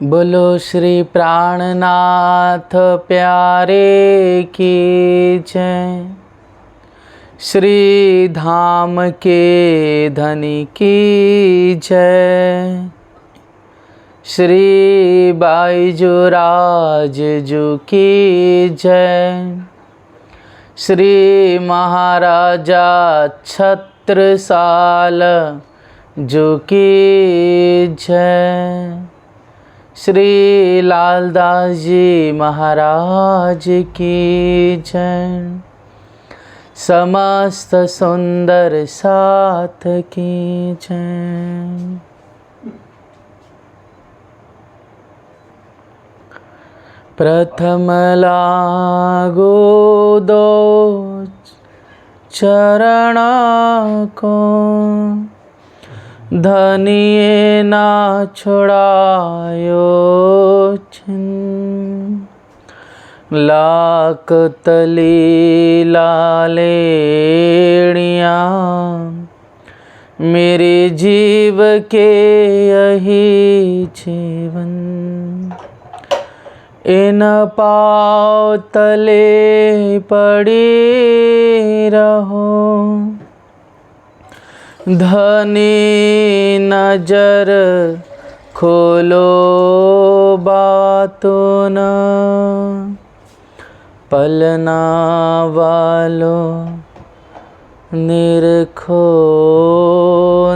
बोलो श्री प्राणनाथ प्यारे की जय। श्री धाम के धनी की जय। श्री बाईजूराज जू की जय। श्री महाराजा छत्रसाल जू की जय। श्री लालदास जी महाराज की जय। समस्त सुंदर साथ की जय। प्रथम लागो दो चरण को, धनिये ना छुड़ायो छिन। लाख तली लालेड़ियाँ मेरे जीव के यही जीवन। इन पाँव तले पड़ी रहो, धनी नजर खोलो बातों न। पलना वालो निरखो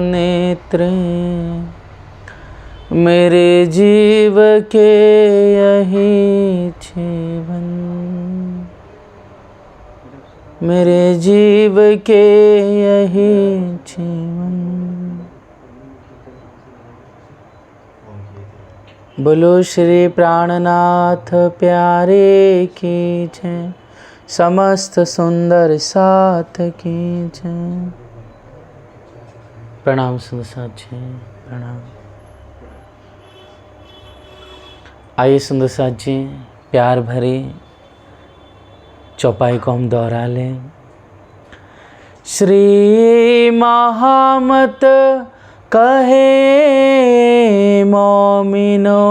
नेत्रे, मेरे जीव के यही जीवन। मेरे जीव के यही जीवन। बोलो श्री प्राणनाथ प्यारे की जय। समस्त सुंदर साथ की जय। प्रणाम सुंदर साथ जी, प्रणाम। आइए सुंदर साथ जी, प्यार भरी चौपाई को हम दोहरा लें। श्री महामत कहे मोमिनो,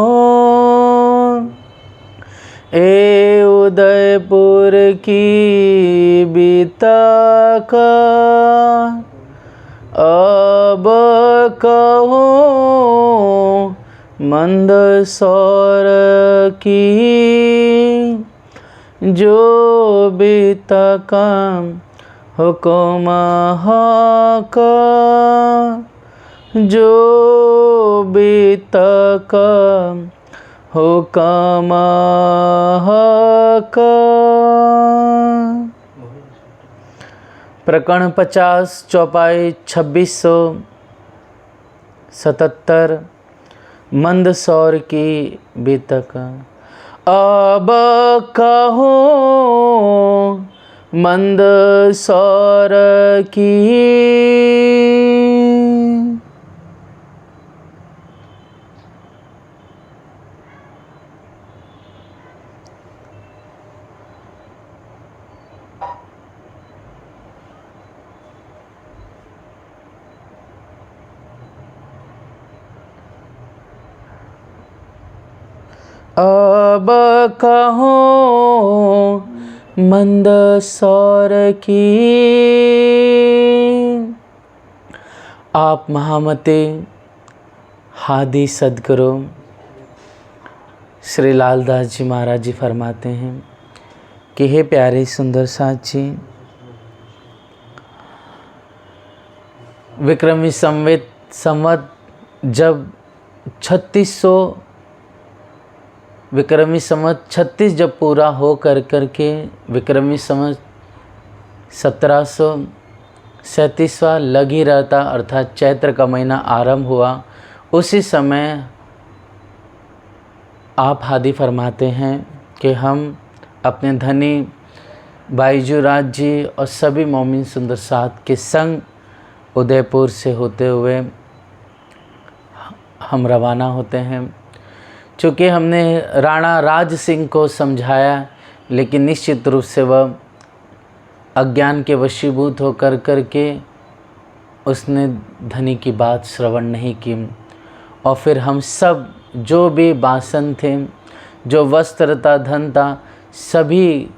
ए उदयपुर की बीतक अब कहो मंदसौर की। जो बीतक हुकुम हक, जो बीतक हुकुम हक। प्रकरण 50 चौपाई 2677 मंदसौर की बीतक। अब कहो मंदसौर की। अब कहो मंदसौर की। आप महामते हादी सद्गुरु श्री लालदास जी महाराज जी फरमाते हैं कि हे प्यारे सुंदर साथ जी, विक्रमी संवत जब 3600 विक्रमी संवत 36 जब पूरा हो करके विक्रमी संवत 1737वां लग ही रहता, अर्थात चैत्र का महीना आरंभ हुआ। उसी समय आप हादी फरमाते हैं कि हम अपने धनी बाईजूराज जी और सभी मोमिन सुंदर साथ के संग उदयपुर से होते हुए हम रवाना होते हैं। चूँकि हमने राणा राज सिंह को समझाया, लेकिन निश्चित रूप से वह अज्ञान के वशीभूत होकर करके उसने धनी की बात श्रवण नहीं की। और फिर हम सब जो भी बासन थे, जो वस्त्र था, धन था, सभी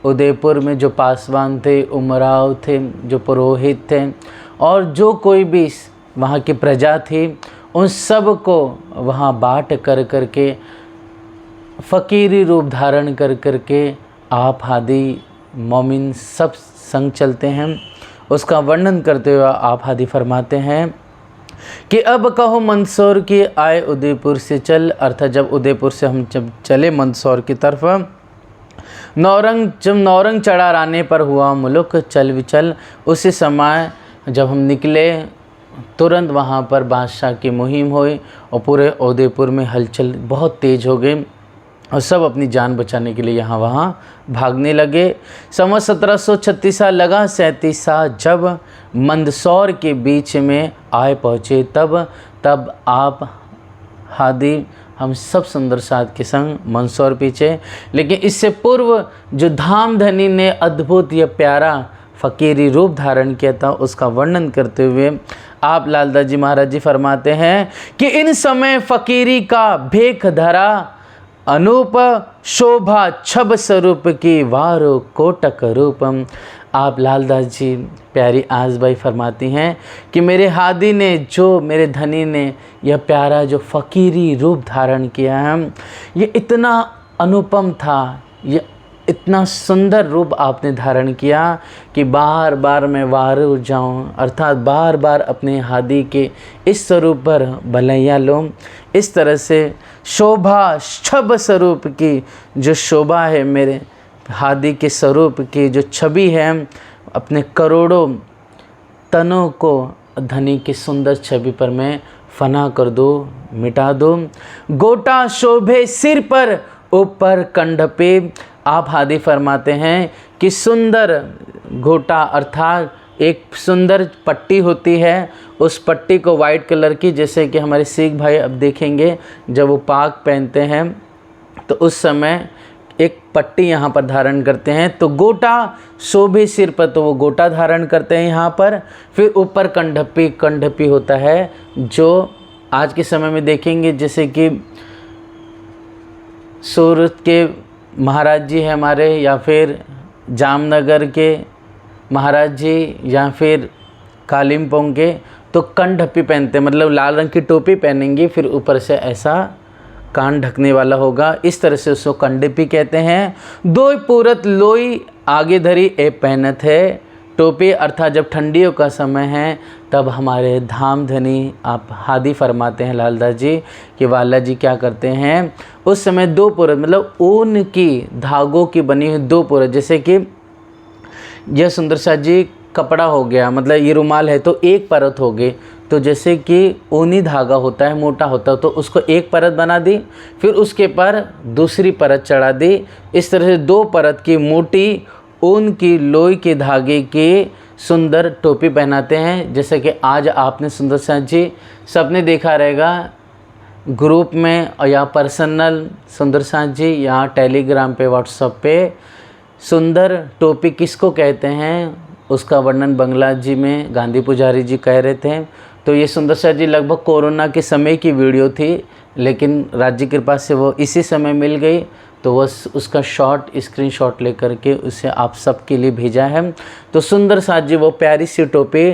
उदयपुर में जो पासवान थे, उमराव थे, जो पुरोहित थे और जो कोई भी वहाँ की प्रजा थी, उन सब को वहाँ बाँट कर करके फ़कीरी रूप धारण कर करके आप हादी मोमिन सब संग चलते हैं। उसका वर्णन करते हुए आप हादी फरमाते हैं कि अब कहो मंदसौर की आए उदयपुर से चल, अर्थात जब उदयपुर से हम जब चले मंदसौर की तरफ, जब नौरंग चढ़ा आने पर हुआ मुलुक चल विचल, उसी समय जब हम निकले तुरंत वहाँ पर बादशाह की मुहिम हुई और पूरे उदयपुर में हलचल बहुत तेज़ हो गई और सब अपनी जान बचाने के लिए यहाँ वहाँ भागने लगे। संवत 1736 लगा 37 जब मंदसौर के बीच में आए पहुँचे, तब आप हादी हम सब सुंदर साथ के संग मंदसौर पीछे। लेकिन इससे पूर्व जो धामधनी ने अद्भुत या प्यारा फ़कीरी रूप धारण किया था, उसका वर्णन करते हुए आप लालदास जी महाराज जी फरमाते हैं कि इन समय फ़कीरी का भेख धरा, अनूप शोभा छब स्वरूप की वारो कोटक रूपम। आप लालदास जी प्यारी आसबाई फरमाती हैं कि मेरे हादी ने, जो मेरे धनी ने यह प्यारा जो फ़कीरी रूप धारण किया है, ये इतना अनुपम था, ये इतना सुंदर रूप आपने धारण किया कि बार बार मैं वार जाऊँ, अर्थात बार बार अपने हादी के इस स्वरूप पर भलैया लूँ। इस तरह से शोभा छब स्वरूप की जो शोभा है, मेरे हादी के स्वरूप की जो छवि है, अपने करोड़ों तनों को धनी की सुंदर छवि पर मैं फना कर दूँ, मिटा दूँ। गोटा शोभे सिर पर ऊपर कंठ पे। आप हादी फरमाते हैं कि सुंदर गोटा अर्थात एक सुंदर पट्टी होती है, उस पट्टी को वाइट कलर की, जैसे कि हमारे सिख भाई अब देखेंगे जब वो पाग पहनते हैं तो उस समय एक पट्टी यहाँ पर धारण करते हैं। तो गोटा शोभे सिर पर, तो वो गोटा धारण करते हैं यहाँ पर। फिर ऊपर कंढपी होता है, जो आज के समय में देखेंगे जैसे कि सूरत के महाराज जी हैं हमारे, या फिर जामनगर के महाराज जी, या फिर कालिम्पोंग के, तो कंढपी पहनते हैं, मतलब लाल रंग की टोपी पहनेंगे, फिर ऊपर से ऐसा कान ढकने वाला होगा, इस तरह से उसको कंढपी कहते हैं। दो पूरत लोई आगे धरी ए पहनत है टोपी, अर्थात जब ठंडियों का समय है तब हमारे धामधनी आप हादी फरमाते हैं लालदास जी कि वाला जी क्या करते हैं, उस समय दो पुरत मतलब ऊन की धागों की बनी हुई दो पुरत, जैसे कि यह सुंदर साथ जी कपड़ा हो गया, मतलब ये रुमाल है तो एक परत हो गई, तो जैसे कि ऊनी धागा होता है, मोटा होता है, तो उसको एक परत बना दी, फिर उसके पर दूसरी परत चढ़ा दी। इस तरह से दो परत की मोटी ऊन की लोई के धागे की सुंदर टोपी पहनाते हैं। जैसे कि आज आपने सुंदर साथ जी सबने देखा रहेगा ग्रुप में या पर्सनल सुंदर साथ जी या टेलीग्राम पे, व्हाट्सएप पे, सुंदर टोपी किसको कहते हैं उसका वर्णन बंगला जी में गांधी पुजारी जी कह रहे थे। तो ये सुंदर साथ जी लगभग कोरोना के समय की वीडियो थी, लेकिन राज्य की कृपा से वो इसी समय मिल गई, तो वो उसका स्क्रीनशॉट लेकर के उसे आप सबके लिए भेजा है। तो सुंदर साथ जी वो प्यारी सी टोपी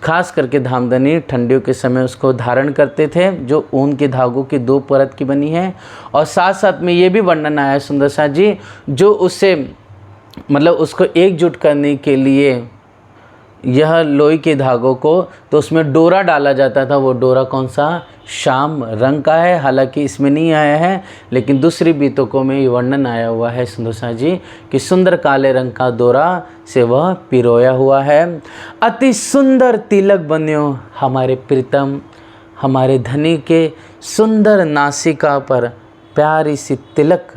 खास करके धामधनी ठंडियों के समय उसको धारण करते थे, जो ऊन के धागों की दो परत की बनी है। और साथ साथ में ये भी वर्णन आया है सुंदर साथ जी, जो उससे मतलब उसको एकजुट करने के लिए यह लोई के धागों को, तो उसमें डोरा डाला जाता था। वो डोरा कौन सा, शाम रंग का है, हालांकि इसमें नहीं आया है, लेकिन दूसरी बीतकों में ये वर्णन आया हुआ है सुंदर साथ जी कि सुंदर काले रंग का डोरा से वह पिरोया हुआ है। अति सुंदर तिलक बन्यो हमारे प्रीतम, हमारे धनी के सुंदर नासिका पर प्यारी सी तिलक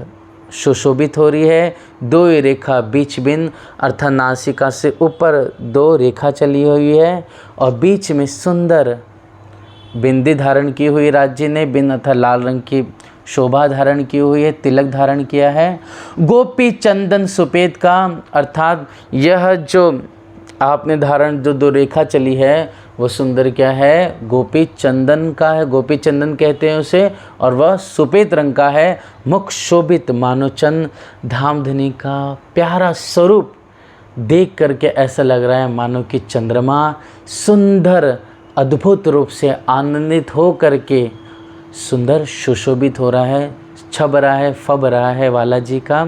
सुशोभित हो रही है। दो रेखा बीच बिन, अर्थात नासिका से ऊपर दो रेखा चली हुई है और बीच में सुंदर बिंदी धारण की हुई राज्य ने, बिंद अर्थात लाल रंग की शोभा धारण की हुई है, तिलक धारण किया है। गोपी चंदन सुपेद का, अर्थात यह जो आपने धारण जो दो रेखा चली है वो सुंदर क्या है, गोपी चंदन का है, गोपी चंदन कहते हैं उसे, और वह सुपेत रंग का है। मुख शोभित मानो चंद, धामधनी का प्यारा स्वरूप देख करके ऐसा लग रहा है मानो कि चंद्रमा सुंदर अद्भुत रूप से आनंदित हो करके सुंदर सुशोभित हो रहा है, छब रहा है, फब रहा है बालाजी का।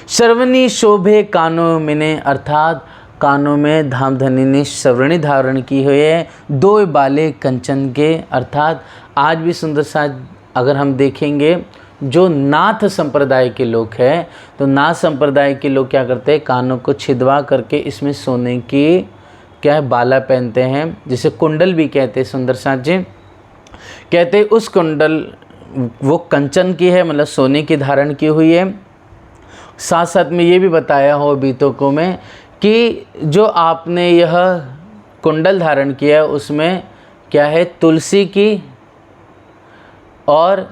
श्रवणी शोभे कानों में, अर्थात कानों में धामधनी ने श्रवणी धारण की हुई है, दो बाले कंचन के, अर्थात आज भी सुंदर साज अगर हम देखेंगे जो नाथ संप्रदाय के लोग हैं, तो नाथ संप्रदाय के लोग क्या करते हैं, कानों को छिदवा करके इसमें सोने की क्या है बाला पहनते हैं, जिसे कुंडल भी कहते हैं। सुंदर साज जी कहते हैं उस कुंडल वो कंचन की है, मतलब सोने की धारण की हुई है। साथ साथ में ये भी बताया हो बीतों में कि जो आपने यह कुंडल धारण किया है उसमें क्या है, तुलसी की और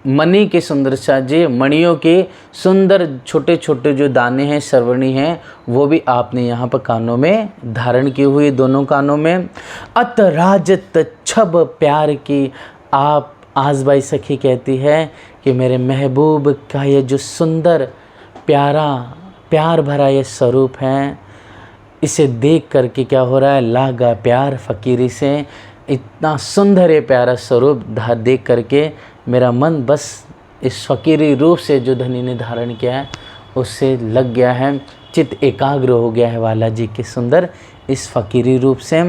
मणि के सुंदर सा जी, मणियों के सुंदर छोटे छोटे जो दाने हैं श्रवणी हैं, वो भी आपने यहाँ पर कानों में धारण की हुई, दोनों कानों में। अत राजत छब प्यार की, आप आजबाई सखी कहती है कि मेरे महबूब का ये जो सुंदर प्यारा प्यार भरा ये स्वरूप है, इसे देख करके क्या हो रहा है, लागा प्यार फ़कीरी से। इतना सुंदर ये प्यारा स्वरूप देख करके मेरा मन बस इस फ़कीरी रूप से जो धनी ने धारण किया है उससे लग गया है, चित्त एकाग्र हो गया है बालाजी के सुंदर इस फ़कीरी रूप से।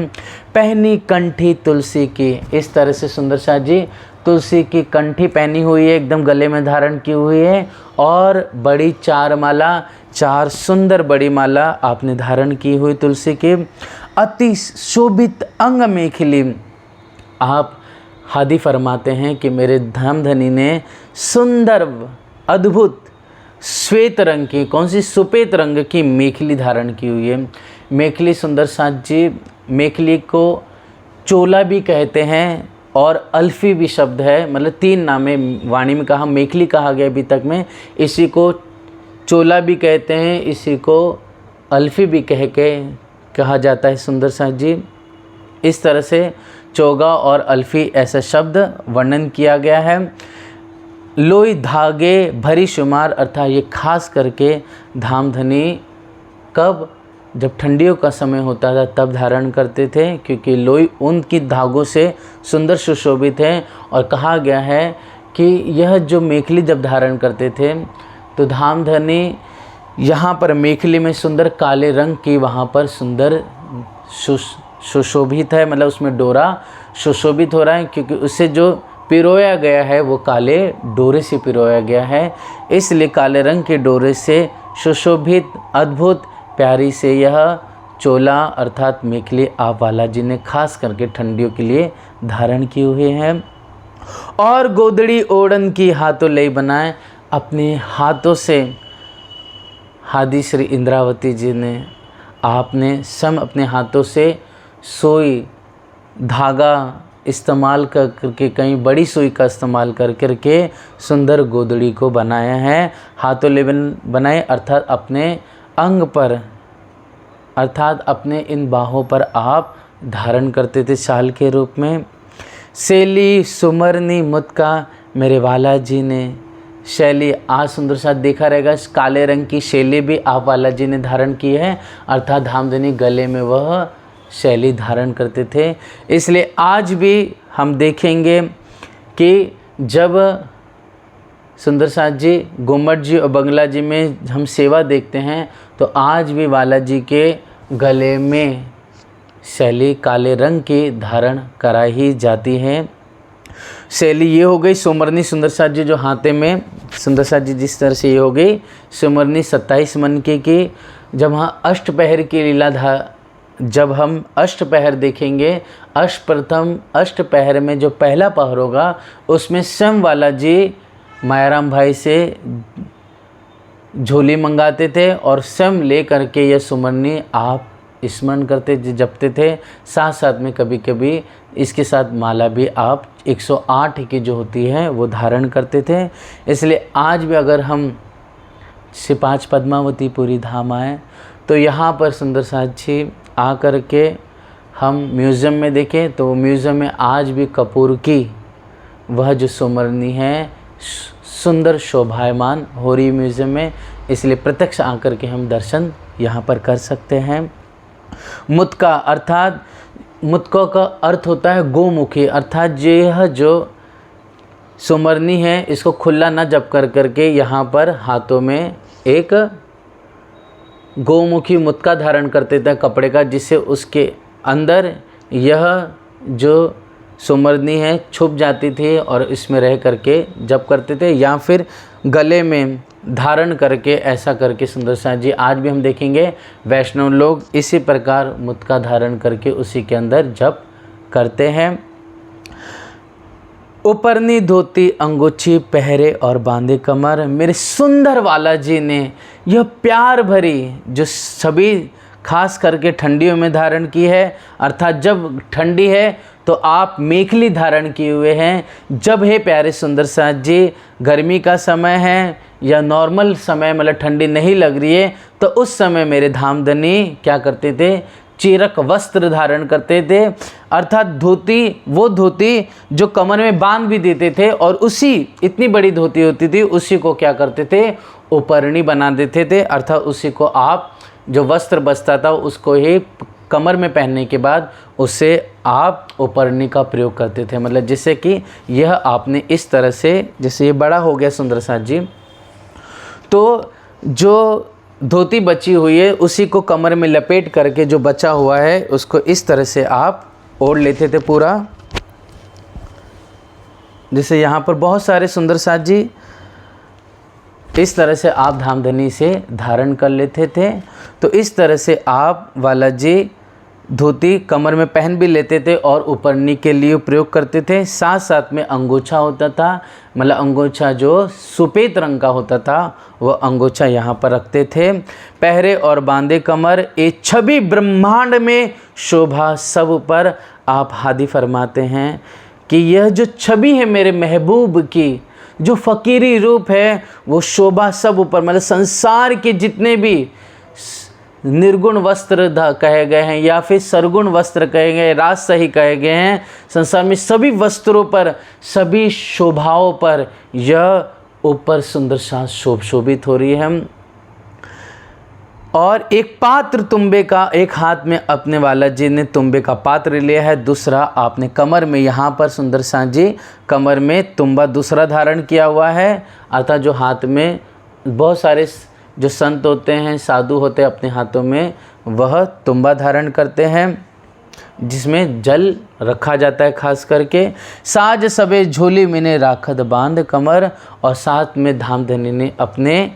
पहनी कंठी तुलसी की, इस तरह से सुंदर शाह जी तुलसी की कंठी पहनी हुई है, एकदम गले में धारण की हुई है, और बड़ी चार माला, चार सुंदर बड़ी माला आपने धारण की हुई तुलसी की। अति शोभित अंग मेखली, आप हादी फरमाते हैं कि मेरे धामधनी ने सुंदर अद्भुत श्वेत रंग की, कौन सी, सुपेत रंग की मेखली धारण की हुई है। मेखली सुंदर साथ जी, मेखली को चोला भी कहते हैं और अल्फी भी शब्द है, मतलब तीन नामे वाणी में कहा, मेखली कहा गया अभी तक में, इसी को चोला भी कहते हैं, इसी को अल्फी भी कहा जाता है सुंदर साथ जी। इस तरह से चोगा और अल्फी ऐसा शब्द वर्णन किया गया है। लोई धागे भरी शुमार, अर्थात ये खास करके धामधनी कब, जब ठंडियों का समय होता था तब धारण करते थे, क्योंकि लोई ऊन की धागों से सुंदर सुशोभित है। और कहा गया है कि यह जो मेखली जब धारण करते थे तो धामधनी यहाँ पर मेखली में सुंदर काले रंग की वहाँ पर सुंदर सुशोभित है, मतलब उसमें डोरा सुशोभित हो रहा है, क्योंकि उससे जो पिरोया गया है वो काले डोरे से पिरोया गया है, इसलिए काले रंग के डोरे से सुशोभित अद्भुत प्यारी से यह चोला अर्थात मेखली आप बालाजी ने खास करके ठंडियों के लिए धारण किए हुए हैं। और गोदड़ी ओढ़न की हाथों ले बनाए, अपने हाथों से हादी श्री इंद्रावती जी ने आपने अपने हाथों से सुई धागा इस्तेमाल करके, कहीं बड़ी सुई का इस्तेमाल करके सुंदर गोदड़ी को बनाया है। हाथों ले बनाए अर्थात अपने अंग पर, अर्थात अपने इन बाहों पर आप धारण करते थे शाल के रूप में। शैली सुमरनी मुत्का, मेरे बालाजी ने शैली, आज सुंदर साथ देखा रहेगा, इस काले रंग की शैली भी आप बालाजी ने धारण की है, अर्थात धामधनी गले में वह शैली धारण करते थे। इसलिए आज भी हम देखेंगे कि जब सुंदर साथ जी गुम्मट जी और बंगला जी में हम सेवा देखते हैं तो आज भी बालाजी के गले में शैली काले रंग की धारण कराई ही जाती है। शैली ये हो गई सुमरनी सुंदर साथ जी जो हाथे में सुंदर साथ जी जिस तरह से ये हो गई सुमरनी 27 मन की। जब हाँ अष्टपहर की लीला जब हम अष्टपहर देखेंगे, प्रथम अष्टपहर में जो पहला पहर होगा उसमें स्वयं बालाजी मायाराम भाई से झोली मंगाते थे और स्वयं ले करके यह सुमरनी आप स्मरण करते जपते थे। साथ साथ में कभी कभी इसके साथ माला भी आप 108 की जो होती है वो धारण करते थे। इसलिए आज भी अगर हम से 5 पद्मावती पुरी धाम आए तो यहाँ पर सुंदर साथ जी आ कर के हम म्यूज़ियम में देखें तो म्यूज़ियम में आज भी कपूर की वह जो सुमरनी है सुंदर शोभायमान हो रही म्यूज़ियम में, इसलिए प्रत्यक्ष आकर के हम दर्शन यहाँ पर कर सकते हैं। मुत्का अर्थात मुत्कों का अर्थ होता है गोमुखी, अर्थात यह जो सुमरनी है इसको खुला न जप कर करके यहाँ पर हाथों में एक गोमुखी मुत्का धारण करते थे कपड़े का, जिससे उसके अंदर यह जो सुमरनी है छुप जाती थी और इसमें रह करके जप करते थे, या फिर गले में धारण करके ऐसा करके सुंदरसा जी आज भी हम देखेंगे वैष्णव लोग इसी प्रकार मुत्का धारण करके उसी के अंदर जप करते हैं। उपरनी धोती अंगूठी पहरे और बांधे कमर, मेरे सुंदर वाला जी ने यह प्यार भरी जो सभी खास करके ठंडियों में धारण की है, अर्थात जब ठंडी है तो आप मेखली धारण किए हुए हैं। जब है प्यारे सुंदर साथ जी गर्मी का समय है या नॉर्मल समय मतलब ठंडी नहीं लग रही है, तो उस समय मेरे धामधनी क्या करते थे, चीरक वस्त्र धारण करते थे, अर्थात धोती, वो धोती जो कमर में बांध भी देते थे और उसी इतनी बड़ी धोती होती थी उसी को क्या करते थे, उपरणी बना देते थे, अर्थात उसी को आप जो वस्त्र बचता था उसको ही कमर में पहनने के बाद उससे आप उपरणी का प्रयोग करते थे, मतलब जिससे कि यह आपने इस तरह से, जैसे ये बड़ा हो गया सुंदर साथ जी, तो जो धोती बची हुई है उसी को कमर में लपेट करके जो बचा हुआ है उसको इस तरह से आप ओढ़ लेते थे पूरा। जैसे यहाँ पर बहुत सारे सुंदर साथ जी इस तरह से आप धामधनी से धारण कर लेते थे। तो इस तरह से आप वाला जी धोती कमर में पहन भी लेते थे और उपरनी के लिए प्रयोग करते थे। साथ साथ में अंगोछा होता था, मतलब अंगोछा जो सफ़ेद रंग का होता था वह अंगोछा यहाँ पर रखते थे। पहरे और बांधे कमर, ए छवि ब्रह्मांड में शोभा सब पर, आप हादी फरमाते हैं कि यह जो छवि है मेरे महबूब की, जो फ़कीरी रूप है वो शोभा सब ऊपर, मतलब संसार के जितने भी निर्गुण वस्त्र कहे गए हैं या फिर सरगुण वस्त्र कहे गए, राज सही कहे गए हैं, संसार में सभी वस्त्रों पर, सभी शोभाओं पर यह ऊपर सुंदर सा शोभित हो रही है। और एक पात्र तुम्बे का, एक हाथ में अपने वाला जी ने तुम्बे का पात्र लिया है, दूसरा आपने कमर में, यहाँ पर सुंदर सा जी कमर में तुम्बा दूसरा धारण किया हुआ है, अर्थात जो हाथ में बहुत सारे जो संत होते हैं, साधु होते हैं, अपने हाथों में वह तुम्बा धारण करते हैं जिसमें जल रखा जाता है खास करके। साज सबे झोली मैंने राखत बांध कमर, और साथ में धामधनी ने अपने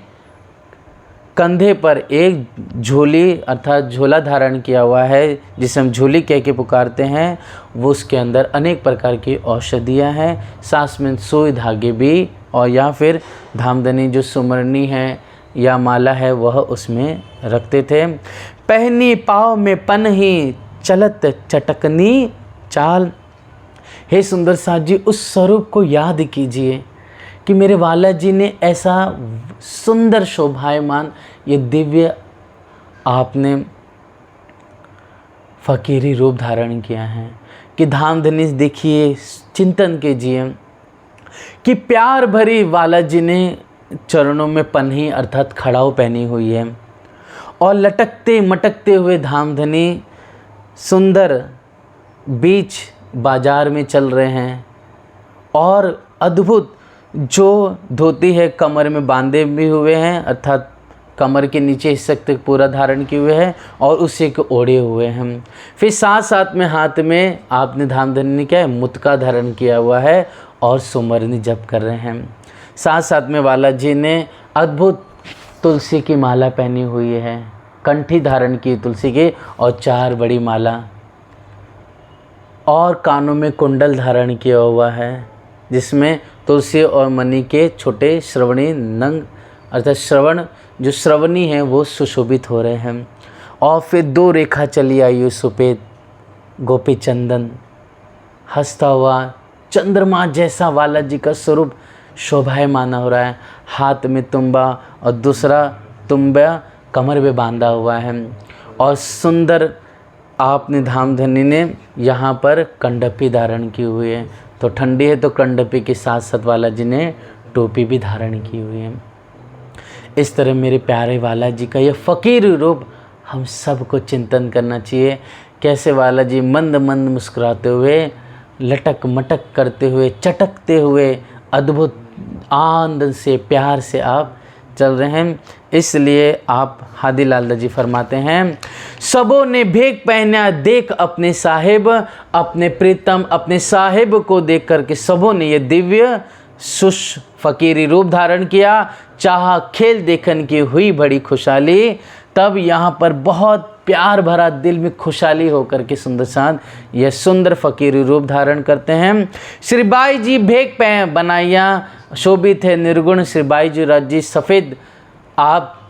कंधे पर एक झोली अर्थात झोला धारण किया हुआ है, जिसे हम झोली कह के पुकारते हैं। वो उसके अंदर अनेक प्रकार की औषधियाँ हैं, साथ में सुई धागे भी, और या फिर धामधनी जो सुमरनी है या माला है वह उसमें रखते थे। पहनी पाँव में पनही चलत चटकनी चाल, हे सुंदर साथ जी उस स्वरूप को याद कीजिए कि मेरे वाला जी ने ऐसा सुंदर शोभायमान ये दिव्य आपने फ़कीरी रूप धारण किया है कि धामधनी देखिए, चिंतन कीजिए कि प्यार भरी वाला जी ने चरणों में पन्ही अर्थात खड़ाऊ पहनी हुई है और लटकते मटकते हुए धामधनी सुंदर बीच बाजार में चल रहे हैं, और अद्भुत जो धोती है कमर में बांधे भी हुए हैं, अर्थात कमर के नीचे हिस्से तक पूरा धारण किए हुए हैं और उसी को ओढ़े हुए हैं। फिर साथ साथ में हाथ में आपने धामधनी ने क्या है, मुत्का धारण किया हुआ है और सुमरनी जप कर रहे हैं। साथ साथ में वाला जी ने अद्भुत तुलसी की माला पहनी हुई है, कंठी धारण की तुलसी की, और 4 बड़ी माला, और कानों में कुंडल धारण किया हुआ है जिसमें तुलसी और मणि के छोटे श्रवणी नंग अर्थात श्रवण जो श्रवणी है वो सुशोभित हो रहे हैं। और फिर 2 रेखा चली आई सफ़ेद गोपी चंदन, हंसता हुआ चंद्रमा जैसा वाला जी का स्वरूप शोभायमान हो रहा है। हाथ में तुम्बा और दूसरा तुम्बा कमर में बांधा हुआ है, और सुंदर आपने धामधनी ने यहाँ पर कंडपी धारण की हुई है, तो ठंडी है तो कंडपी के साथ साथ बालाजी ने टोपी भी धारण की हुई है। इस तरह मेरे प्यारे बालाजी का ये फ़कीर रूप हम सबको चिंतन करना चाहिए। कैसे बालाजी मंद मंद मुस्कुराते हुए, लटक मटक करते हुए, चटकते हुए, अद्भुत आनंद से, प्यार से आप चल रहे हैं। इसलिए आप हादी लाल जी फरमाते हैं, सबों ने भेक पहना देख अपने साहिब, अपने प्रीतम अपने साहिब को देख करके सबों ने ये दिव्य सुश फ़कीरी रूप धारण किया। चाहा खेल देखन की हुई बड़ी खुशहाली। तब यहाँ पर बहुत प्यार भरा दिल में खुशहाली होकर के सुंदर साथ यह सुंदर फ़कीरी रूप धारण करते हैं। श्री बाई जी भेक बनाइया शोभित है निर्गुण। श्री बाई जी राजी सफ़ेद आप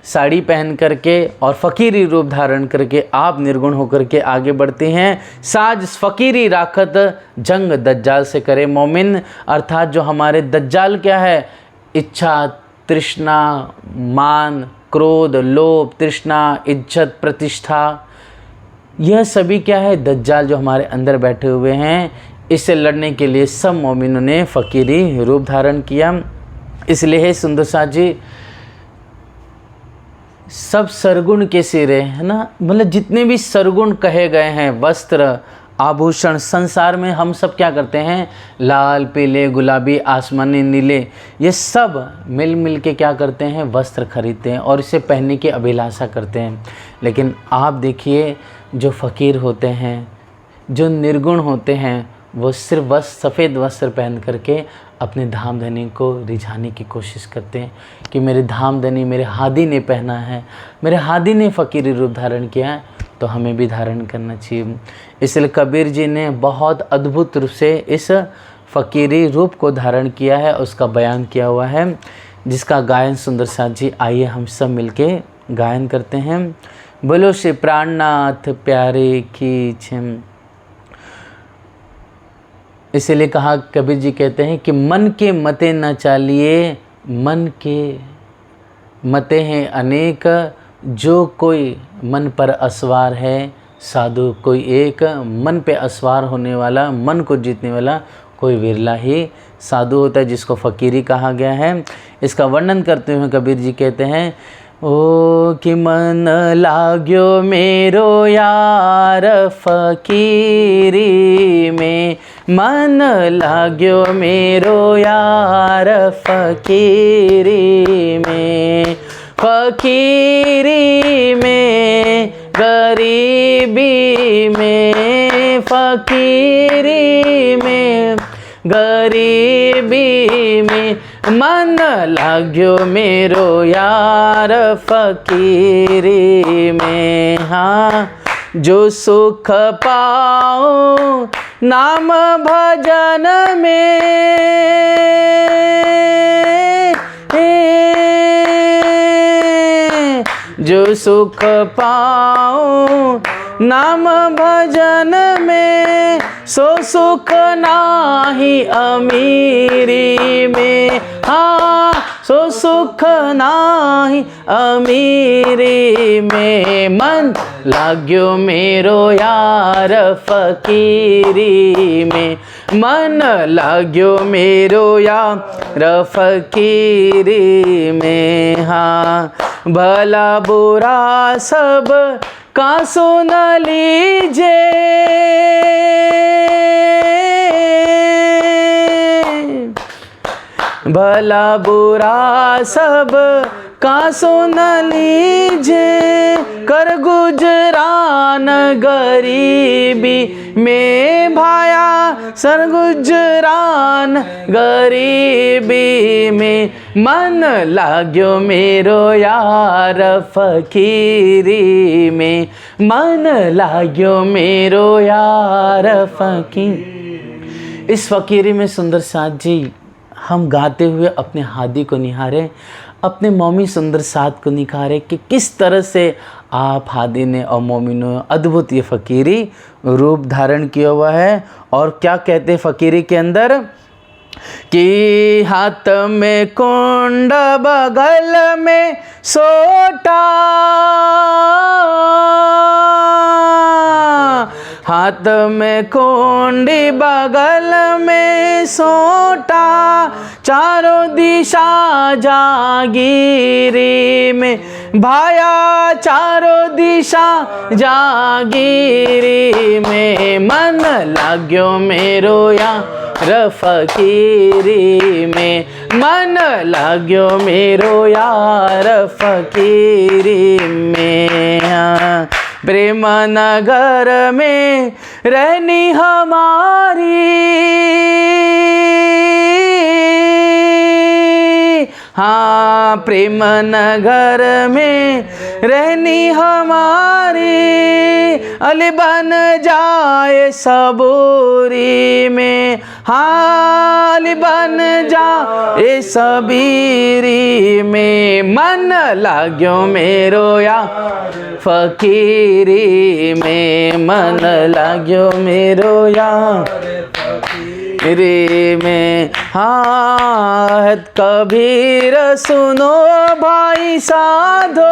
साड़ी पहन करके और फ़कीरी रूप धारण करके आप निर्गुण होकर के आगे बढ़ते हैं। साज फ़कीरी राखत जंग दज्जाल से करे मोमिन। अर्थात जो हमारे दज्जाल क्या है, इच्छा, तृष्णा, मान, क्रोध, लोभ, तृष्णा, इज्जत, प्रतिष्ठा, यह सभी क्या है, दज्जाल जो हमारे अंदर बैठे हुए हैं। इससे लड़ने के लिए सब मोमिनों ने फ़कीरी रूप धारण किया। इसलिए है सुंदर साथ जी सब सरगुण के सिरे, है ना, मतलब जितने भी सरगुण कहे गए हैं, वस्त्र, आभूषण, संसार में हम सब क्या करते हैं, लाल, पीले, गुलाबी, आसमानी, नीले, ये सब मिल के क्या करते हैं, वस्त्र खरीदते हैं और इसे पहनने की अभिलाषा करते हैं। लेकिन आप देखिए जो फ़कीर होते हैं, जो निर्गुण होते हैं, वो सिर्फ सफ़ेद वस्त्र पहन करके अपने धामधनी को रिझाने की कोशिश करते हैं कि मेरे धामधनी, मेरे हादी ने पहना है, मेरे हादी ने फ़कीरी रूप धारण किया है, तो हमें भी धारण करना चाहिए। इसलिए कबीर जी ने बहुत अद्भुत रूप से इस फ़कीरी रूप को धारण किया है, उसका बयान किया हुआ है, जिसका गायन सुंदर साथ जी आइए हम सब मिलके गायन करते हैं। बोलो श्री प्राणनाथ प्यारे की छिम। इसीलिए कहा, कबीर जी कहते हैं कि मन के मते न चालिए, मन के मते हैं अनेक, जो कोई मन पर असवार है साधु कोई एक। मन पे असवार होने वाला, मन को जीतने वाला कोई विरला ही साधु होता है, जिसको फ़कीरी कहा गया है। इसका वर्णन करते हुए कबीर जी कहते हैं, ओ कि मन लाग्यो मेरो यार फ़कीरी में, मन लाग्यो मेरो यार फ़कीरी में, फ़कीरी में, गरीबी में, फ़कीरी में, गरीबी में, मन लाग्यो मेरो यार फ़कीरी में। हाँ, जो सुख पाऊँ नाम भजन में, जो सुख पाऊँ नाम भजन में, सो सुख नाही अमीरी में। हाँ, सो सुख नाही अमीरी में, मन लाग्यो मेरो यार फ़कीरी में, मन लाग्यो मेरो यार फ़कीरी में। हाँ, भला बुरा सब का सुन लीजिए, भला बुरा सब का सुन लीजिए, कर गुजरान गरीबी में भाया, सर गुजरान गरीबी में, मन लाग्यो मेरो यार फ़कीरी में, मन लाग्यो मेरो यार फ़कीर। इस फ़कीरी में सुंदर साथ जी हम गाते हुए अपने हादी को निहारें, अपने मौमी सुंदर साथ को निखारें कि किस तरह से आप हादी ने और मोमिनों अद्भुत ये फ़कीरी रूप धारण किया हुआ है। और क्या कहते हैं फ़कीरी के अंदर, कि हाथ में कुंड बगल में सोटा, हाथ में कुंडी बगल में सोटा, चारों दिशा जागीरी में भाया, चारों दिशा जागीरी में मन लाग्यो मेरो यार फकीरी में, मन लाग्यो मेरो यार फकीरी में। प्रेम नगर में रहनी हमारी, हाँ प्रेम नगर में रहनी हमारी, अली बन जाए सबूरी में, हाँ अली बन जाए सबीरी में। मन लाग्यो मेरो यार फकीरी में, मन लाग्यो मेरो यार रे में। हाँ कबीर सुनो भाई साधो,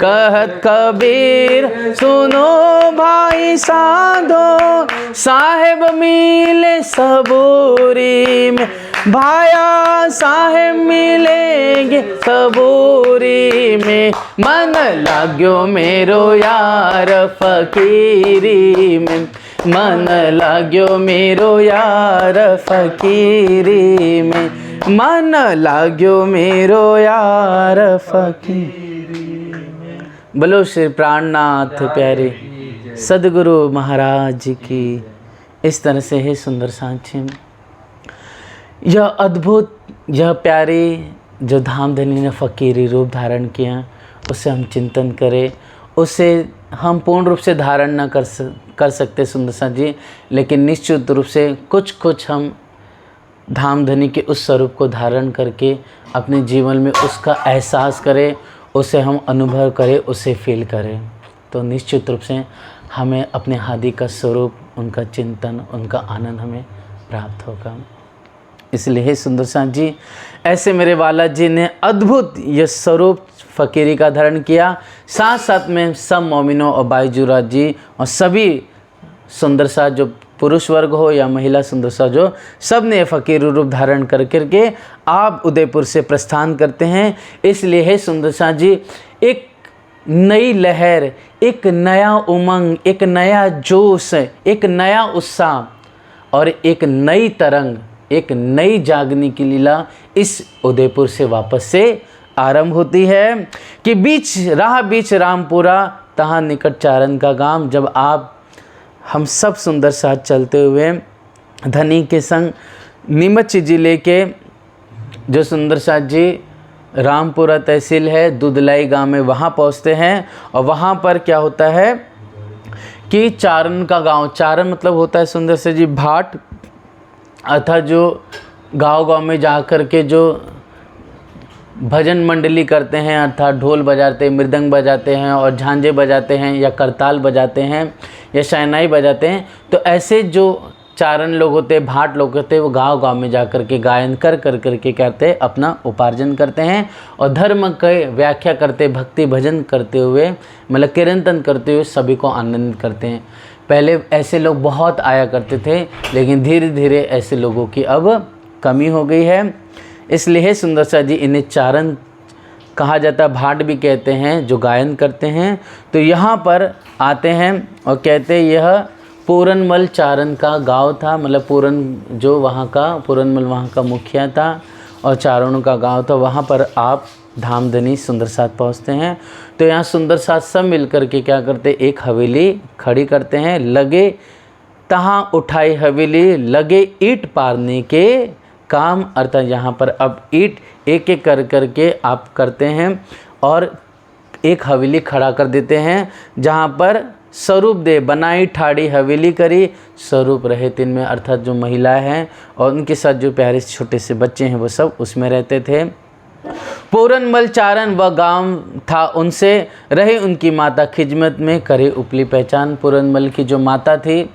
कहत कबीर सुनो भाई साधो, साहेब मिले सबूरी में, भाया साहेब मिलेंगे सबूरी में। मन लाग्यो मेरो यार फकीरी में, मन लाग्यो मेरो यार फकीरी में, मन लाग्यो मेरो यार फकीरी में। बोलो श्री प्राणनाथ प्यारे सदगुरु महाराज जी की। इस तरह से है सुंदर साक्षी, यह अद्भुत, यह प्यारे जो धामधनी ने फकीरी रूप धारण किया, उसे हम चिंतन करें, उसे हम पूर्ण रूप से धारण न कर सकते सुंदर साथ जी, लेकिन निश्चित रूप से कुछ हम धामधनी के उस स्वरूप को धारण करके अपने जीवन में उसका एहसास करें, उसे हम अनुभव करें, उसे फील करें, तो निश्चित रूप से हमें अपने हादी का स्वरूप, उनका चिंतन, उनका आनंद हमें प्राप्त होगा। इसलिए हे सुंदर साथ जी, ऐसे मेरे वाला जी ने अद्भुत यह स्वरूप फकीरी का धारण किया, साथ साथ में सब मोमिनों और बाईजुराज जी और सभी सुंदर साथ जो पुरुष वर्ग हो या महिला सुंदर साथ जो, सब ने फकीर रूप धारण कर करके आप उदयपुर से प्रस्थान करते हैं। इसलिए हे सुंदर साथ जी, एक नई लहर, एक नया उमंग, एक नया जोश, एक नया उत्साह और एक नई तरंग, एक नई जागने की लीला इस उदयपुर से वापस से आरंभ होती है कि बीच रामपुरा तहाँ निकट चारण का गांव। जब आप हम सब सुंदर साथ चलते हुए धनी के संग नीमच जिले के जो सुंदर साथ जी रामपुरा तहसील है दुधलाई गांव में, वहाँ पहुँचते हैं। और वहाँ पर क्या होता है कि चारण का गांव, चारण मतलब होता है सुंदर साथ जी भाट, अर्थात जो गांव में जा कर के जो भजन मंडली करते हैं, अर्थात ढोल बजाते हैं, मृदंग बजाते हैं और झांझे बजाते हैं या करताल बजाते हैं या शहनाई बजाते हैं। तो ऐसे जो चारण लोग होते हैं, भाट लोग होते हैं, वो गांव में जा कर के गायन कर के करते हैं, अपना उपार्जन करते हैं और धर्म के व्याख्या करते, भक्ति भजन करते हुए, मतलब कीर्तन करते हुए सभी को आनंदित करते हैं। पहले ऐसे लोग बहुत आया करते थे, लेकिन धीरे धीरे ऐसे लोगों की अब कमी हो गई है। इसलिए सुंदर सा जी इन्हें चारण कहा जाता है, भाट भी कहते हैं जो गायन करते हैं। तो यहाँ पर आते हैं और कहते हैं यह पूरनमल चारण का गांव था, मतलब पूरन जो वहाँ का पूरनमल वहाँ का मुखिया था और चारणों का गांव था। वहाँ पर आप धामधनी सुंदर साथ पहुँचते हैं। तो यहाँ सुंदर साथ सब मिलकर के क्या करते, एक हवेली खड़ी करते हैं। लगे तहाँ उठाई हवेली, लगे ईंट पारने के काम, अर्थात यहाँ पर अब ईंट एक एक कर के आप करते हैं और एक हवेली खड़ा कर देते हैं, जहाँ पर स्वरूप दे बनाई ठाड़ी हवेली करी, स्वरूप रहे तीन में, अर्थात जो महिलाएं हैं और उनके साथ जो प्यारे छोटे से बच्चे हैं वो सब उसमें रहते थे। पूरनमल चारण व गांव था उनसे, रही उनकी माता खिजमत में, करे उपली पहचान। पूरनमल की जो माता थी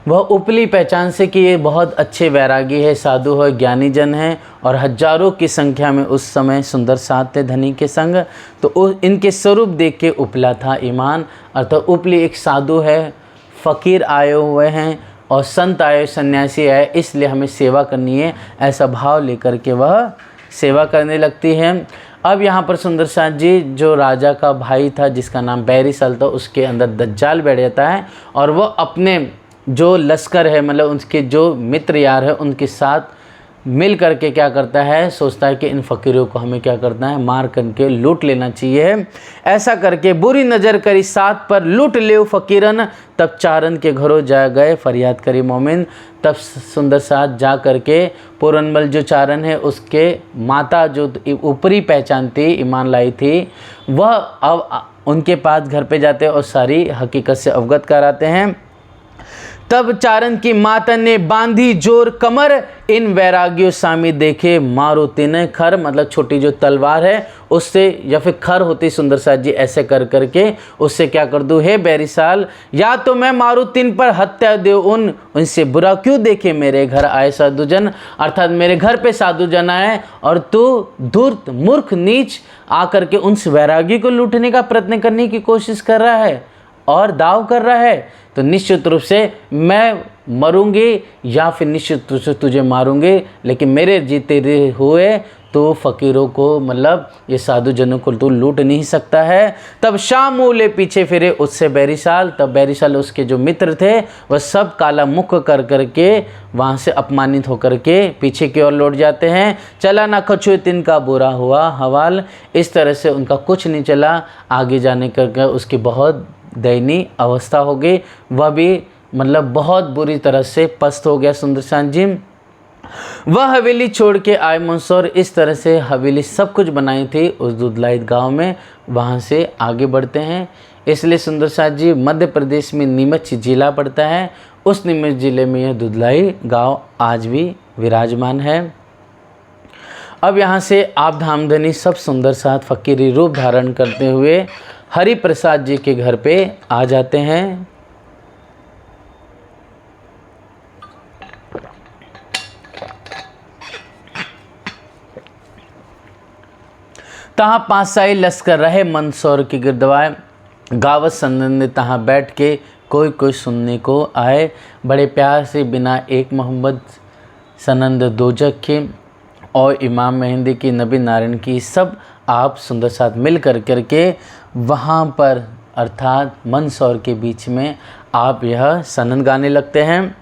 वह उपली पहचान से कि ये बहुत अच्छे वैरागी है, साधु है, ज्ञानी जन हैं और हजारों की संख्या में उस समय सुंदर साथ थे धनी के संग। तो इनके स्वरूप देख के उपला था ईमान, अर्थात उपली एक साधु है, फ़कीर आए हुए हैं और संत आए, सन्यासी आए, इसलिए हमें सेवा करनी है, ऐसा भाव लेकर के वह सेवा करने लगती है। अब यहाँ पर सुंदर साथ जी जो राजा का भाई था जिसका नाम बैरिसल था, उसके अंदर दज्जाल बैठ जाता है और वह अपने जो लश्कर है, मतलब उसके जो मित्र यार है, उनके साथ मिल करके क्या करता है, सोचता है कि इन फ़कीरों को हमें क्या करना है, मार करके लूट लेना चाहिए। ऐसा करके बुरी नज़र करी साथ पर, लूट ले फ़कीरन, तब चारण के घरों जा गए, फरियाद करी मोमिन। तब सुंदर साथ जा करके पूरनमल जो चारण है उसके माता जो ऊपरी पहचान थी, ईमान लाई थी, वह अब उनके पास घर पे जाते और सारी हकीकत से अवगत कराते हैं। तब चारण की माता ने बांधी जोर कमर, इन वैरागियों सामी देखे, मारो तिन खर, मतलब छोटी जो तलवार है उससे, या फिर खर होती सुंदर साथ जी, ऐसे कर करके उससे क्या कर दूँ, हे बैरिसाल, या तो मैं मारूँ तिन पर हत्या दे उनसे बुरा क्यों देखे मेरे घर आए साधुजन, अर्थात मेरे घर पे साधुजन आए और तू धूर्त मूर्ख नीच आकर के उन वैरागी को लूटने का प्रयत्न करने की कोशिश कर रहा है और दाव कर रहा है, तो निश्चित रूप से मैं मरूंगी या फिर निश्चित रूप से तुझे मारूंगी, लेकिन मेरे जीते हुए तो फ़कीरों को, मतलब ये साधु जनों को तो लूट नहीं सकता है। तब शाम मूले पीछे फिरे उससे बैरिसाल, तब बैरिसाल उसके जो मित्र थे वह सब काला मुख कर करके वहाँ से अपमानित होकर के पीछे की ओर लौट जाते हैं। चला ना कछु तिनका बुरा हुआ हवाल, इस तरह से उनका कुछ नहीं चला, आगे जाने करके उसकी बहुत दयनीय अवस्था हो गई, वह भी मतलब बहुत बुरी तरह से पस्त हो गया सुंदर साथ जी। वह हवेली छोड़ के आए मंसूर, इस तरह से हवेली सब कुछ बनाई थी उस दुधलाइत गांव में, वहाँ से आगे बढ़ते हैं। इसलिए सुंदर साथ जी मध्य प्रदेश में नीमच जिला पड़ता है, उस नीमच जिले में यह दुधलाई गांव आज भी विराजमान है। अब यहाँ से आप धामधनी सब सुंदर साथ फ़कीरी रूप धारण करते हुए हरि प्रसाद जी के घर पे आ जाते हैं। तहाँ पासाई लश्कर रहे मंदसौर की गिरदवाए, गावत संदन ने तहाँ बैठ के कोई कोई सुनने को आए, बड़े प्यार से बिना एक मोहम्मद सनंद दोजक के और इमाम मेहंदी की, नबी नारायण की, सब आप सुंदर साथ मिल करके वहाँ पर अर्थात मंदसौर के बीच में आप यह सनन गाने लगते हैं।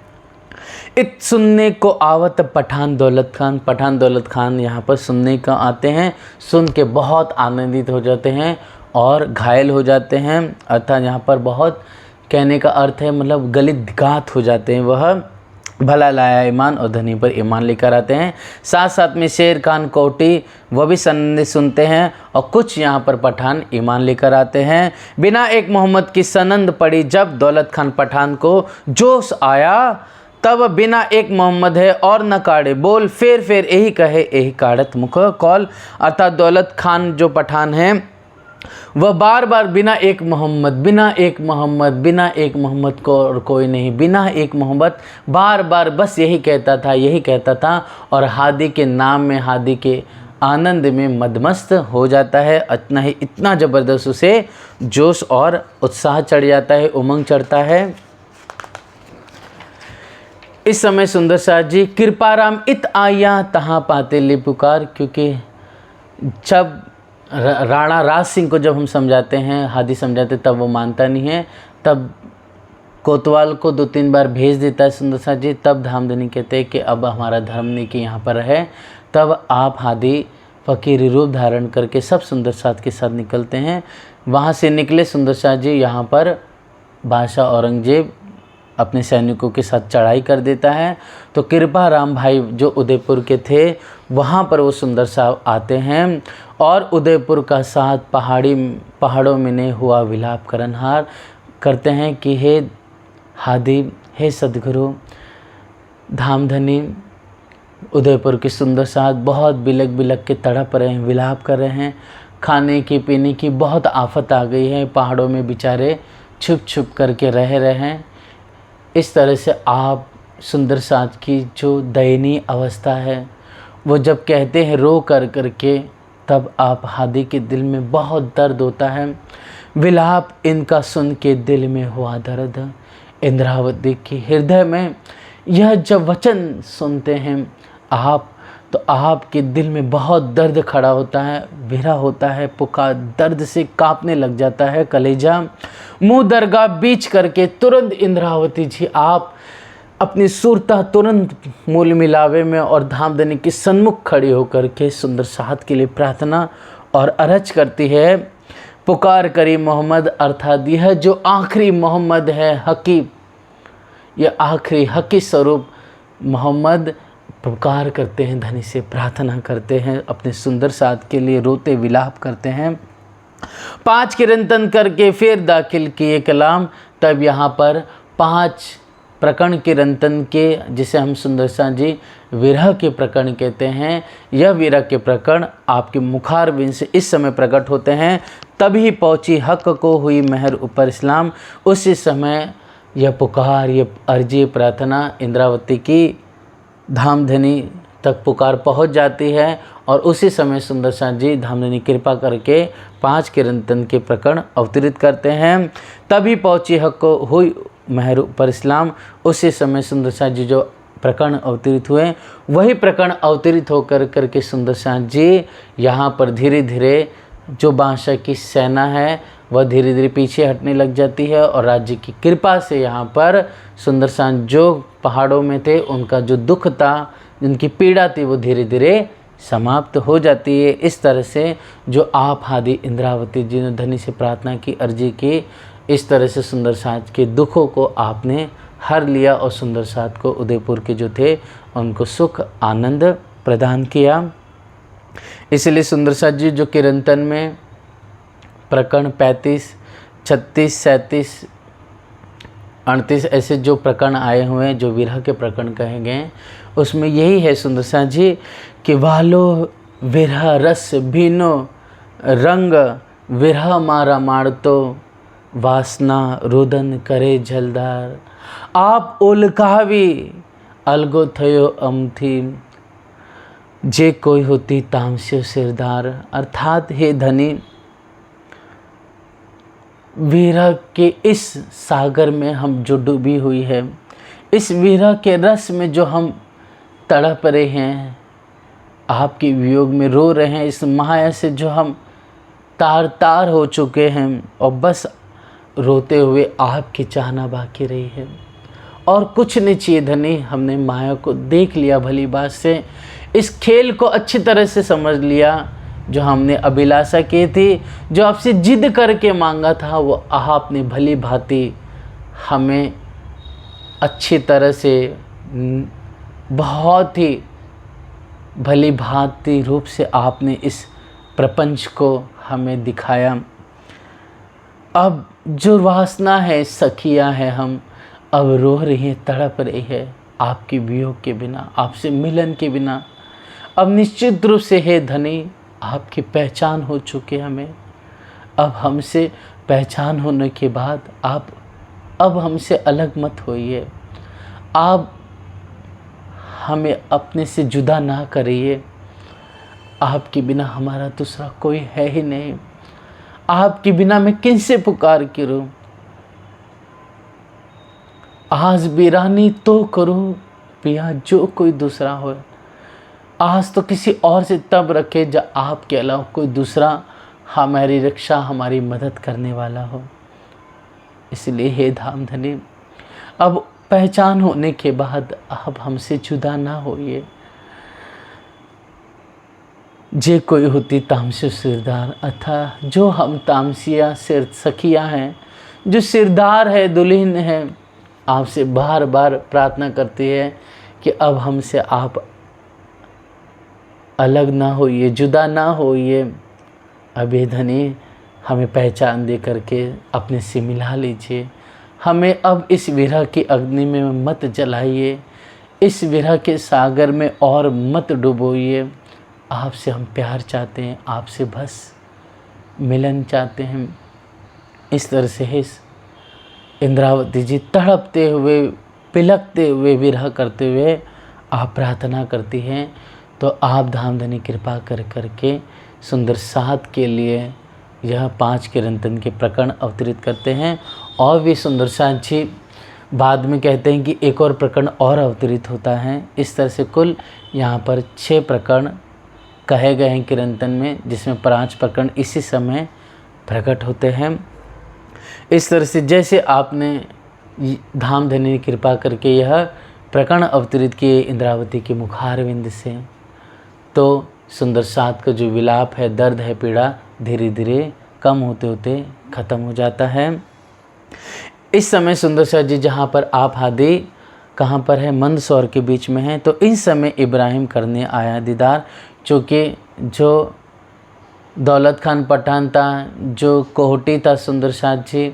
इत सुनने को आवत पठान दौलत खान, पठान दौलत खान यहाँ पर सुनने का आते हैं, सुन के बहुत आनंदित हो जाते हैं और घायल हो जाते हैं, अर्थात यहाँ पर बहुत कहने का अर्थ है मतलब गलित घात हो जाते हैं। वह भला लाया ईमान और धनी पर ईमान लेकर आते हैं। साथ साथ में शेर खान कोटी वह भी सनंद सुनते हैं और कुछ यहाँ पर पठान ईमान लेकर आते हैं। बिना एक मोहम्मद की सनंद पड़ी जब दौलत खान पठान को जोश आया, तब बिना एक मोहम्मद है और न काढ़े बोल, फिर यही कहे यही काढ़त मुख कौल, अर्थात दौलत खान जो पठान हैं वह बार बार बिना एक मोहम्मद, बिना एक मोहम्मद, बिना एक मोहम्मद को और कोई नहीं, बिना एक मोहम्मद, बार बार बस यही कहता था, यही कहता था और हादी के नाम में, हादी के आनंद में मदमस्त हो जाता है। इतना ही, इतना ज़बरदस्त उसे जोश और उत्साह चढ़ जाता है, उमंग चढ़ता है। इस समय सुंदर साथ जी कृपाराम इत आया तहाँ पाते ले पुकार, क्योंकि जब राणा राज सिंह को जब हम समझाते हैं, हादी समझाते, तब वो मानता नहीं है, तब कोतवाल को 2-3 बार भेज देता है सुंदर साथ जी। तब धामधनी कहते हैं कि अब हमारा धर्म नहीं कि यहाँ पर है। तब आप हादी फ़कीरी रूप धारण करके सब सुंदर साथ के साथ निकलते हैं। वहाँ से निकले सुंदर साथ जी, यहाँ पर बादशाह औरंगजेब अपने सैनिकों के साथ चढ़ाई कर देता है। तो कृपा राम भाई जो उदयपुर के थे वहाँ पर वो सुंदर साहब आते हैं और उदयपुर का साथ पहाड़ों में ने हुआ विलाप करनहार करते हैं कि हे हादी, हे सदगुरु, धामधनी, उदयपुर की सुंदर साथ बहुत बिलक बिलक के तड़प रहे हैं, विलाप कर रहे हैं। खाने की पीने की बहुत आफत आ गई है, पहाड़ों में बेचारे छुप छुप करके रह रहे हैं। इस तरह से आप सुंदर साथ की जो दयनीय अवस्था है, वो जब कहते हैं रो कर करके, तब आप हादी के दिल में बहुत दर्द होता है। विलाप इनका सुन के दिल में हुआ दर्द। इंद्रावती के हृदय में यह जब वचन सुनते हैं आप, तो आपके दिल में बहुत दर्द खड़ा होता है, विरह होता है, पुकार दर्द से कांपने लग जाता है कलेजा। मुंह दरगाह बीच करके तुरंत इंद्रावती जी आप अपनी सूरता तुरंत मूल मिलावे में और धामधनी के सन्मुख खड़ी होकर के सुंदर साथ के लिए प्रार्थना और अरज करती है। पुकार करी मोहम्मद, अर्थात यह जो आखिरी मोहम्मद है हकी, यह आखिरी हकी स्वरूप मोहम्मद पुकार करते हैं, धनी से प्रार्थना करते हैं, अपने सुंदर साथ के लिए रोते विलाप करते हैं। 5 किरंतन करके फिर दाखिल किए कलाम। तब यहाँ पर 5 प्रकरण किरंतन के, जिसे हम सुंदर साथ जी विरह के प्रकरण कहते हैं, यह विरह के प्रकरण आपके मुखारबिंद से इस समय प्रकट होते हैं। तभी पहुँची हक को हुई मेहर ऊपर इस्लाम। उसी समय यह पुकार, यह अर्जी प्रार्थना इंद्रावती की धामधनी तक पुकार पहुंच जाती है। और उसी समय सुंदर साथ जी धामधनी कृपा करके 5 किरंतन के प्रकरण अवतरित करते हैं। तभी पहुंची हक को हुई मेहर पर इस्लाम। उसी समय सुंदर साथ जी जो प्रकरण अवतरित हुए, वही प्रकरण अवतरित होकर करके सुंदर साथ जी यहाँ पर धीरे धीरे जो बादशाह की सेना है वह धीरे धीरे पीछे हटने लग जाती है। और राज्य की कृपा से यहाँ पर सुंदर साथ जो पहाड़ों में थे, उनका जो दुख था, जिनकी पीड़ा थी, वो धीरे धीरे समाप्त हो जाती है। इस तरह से जो आप हादी इंद्रावती जी ने धनी से प्रार्थना की, अर्जी की, इस तरह से सुंदर साथ के दुखों को आपने हर लिया और सुंदर साथ को, उदयपुर के जो थे, उनको सुख आनंद प्रदान किया। इसलिए सुंदर साथ जी जो किरंतन में प्रकरण 35, 36, 37, 38 ऐसे जो प्रकरण आए हुए हैं, जो विरह के प्रकरण कहे गए, उसमें यही है सुंदर साथ जी कि वालो विरह रस भीनो रंग, विरह मारा मारतो वासना रुदन करे झलदार। आप ओलकावी अलगो थयो अमथी, जे कोई होती तामस्यो सिरदार। अर्थात हे धनी, विरह के इस सागर में हम जो डूबी हुई है, इस विरह के रस में जो हम तड़प रहे हैं, आपके वियोग में रो रहे हैं, इस माया से जो हम तार तार हो चुके हैं, और बस रोते हुए आपकी चाहना बाकी रही है और कुछ नहीं चाहिए धनी। हमने माया को देख लिया भली बात से, इस खेल को अच्छी तरह से समझ लिया। जो हमने अभिलाषा की थी, जो आपसे जिद करके मांगा था, वो आपने भली भांति हमें अच्छी तरह से, बहुत ही भली भांति रूप से आपने इस प्रपंच को हमें दिखाया। अब जो वासना है, सखियाँ हैं, हम अब रो रही हैं, तड़प रही है आपके वियोग के बिना, आपसे मिलन के बिना। अब निश्चित रूप से हे धनी, आपकी पहचान हो चुके हमें। अब हमसे पहचान होने के बाद आप अब हमसे अलग मत होइए, आप हमें अपने से जुदा ना करिए। आपके बिना हमारा दूसरा कोई है ही नहीं, आपके बिना मैं किनसे पुकार करूं। आज बिरानी तो करूं पिया जो कोई दूसरा हो, आज तो किसी और से तब रखे जब आपके अलावा कोई दूसरा हमारी रक्षा, हमारी मदद करने वाला हो। इसलिए हे धामधनी, अब पहचान होने के बाद अब हमसे जुदा ना होइए। जे कोई होती तामसी सिरदार, अथा जो हम तामसिया सिर सखियाँ हैं, जो सिरदार है, दुल्हन है, आपसे बार बार प्रार्थना करती है कि अब हमसे आप अलग ना होइए, जुदा ना होइए। अबे धनी, हमें पहचान दे करके अपने से मिला लीजिए। हमें अब इस विरह की अग्नि में मत जलाइए, इस विरह के सागर में और मत डुबोइए। आपसे हम प्यार चाहते हैं, आपसे बस मिलन चाहते हैं। इस तरह से है इंद्रावती जी तड़पते हुए, पिलकते हुए, विरह करते हुए आप प्रार्थना करती हैं। तो आप धामधनी कृपा कर करके सुंदर साथ के लिए यह 5 कीर्तन के प्रकरण अवतरित करते हैं। और भी सुंदर साथ जी बाद में कहते हैं कि एक और प्रकरण और अवतरित होता है। इस तरह से कुल यहाँ पर 6 प्रकरण कहे गए हैं कीर्तन में, जिसमें 5 प्रकरण इसी समय प्रकट होते हैं। इस तरह से जैसे आपने धामधनी कृपा करके यह प्रकरण अवतरित किए इंद्रावती के मुखारविंद से, तो सुंदर साथ का जो विलाप है, दर्द है, पीड़ा धीरे धीरे कम होते होते ख़त्म हो जाता है। इस समय सुंदर साथ जी जहाँ पर आप हादी कहाँ पर है, मंदसौर के बीच में है। तो इस समय इब्राहिम करने आया दीदार, चूँकि जो दौलत खान पठान था, जो कोहटी था सुंदर साथ जी,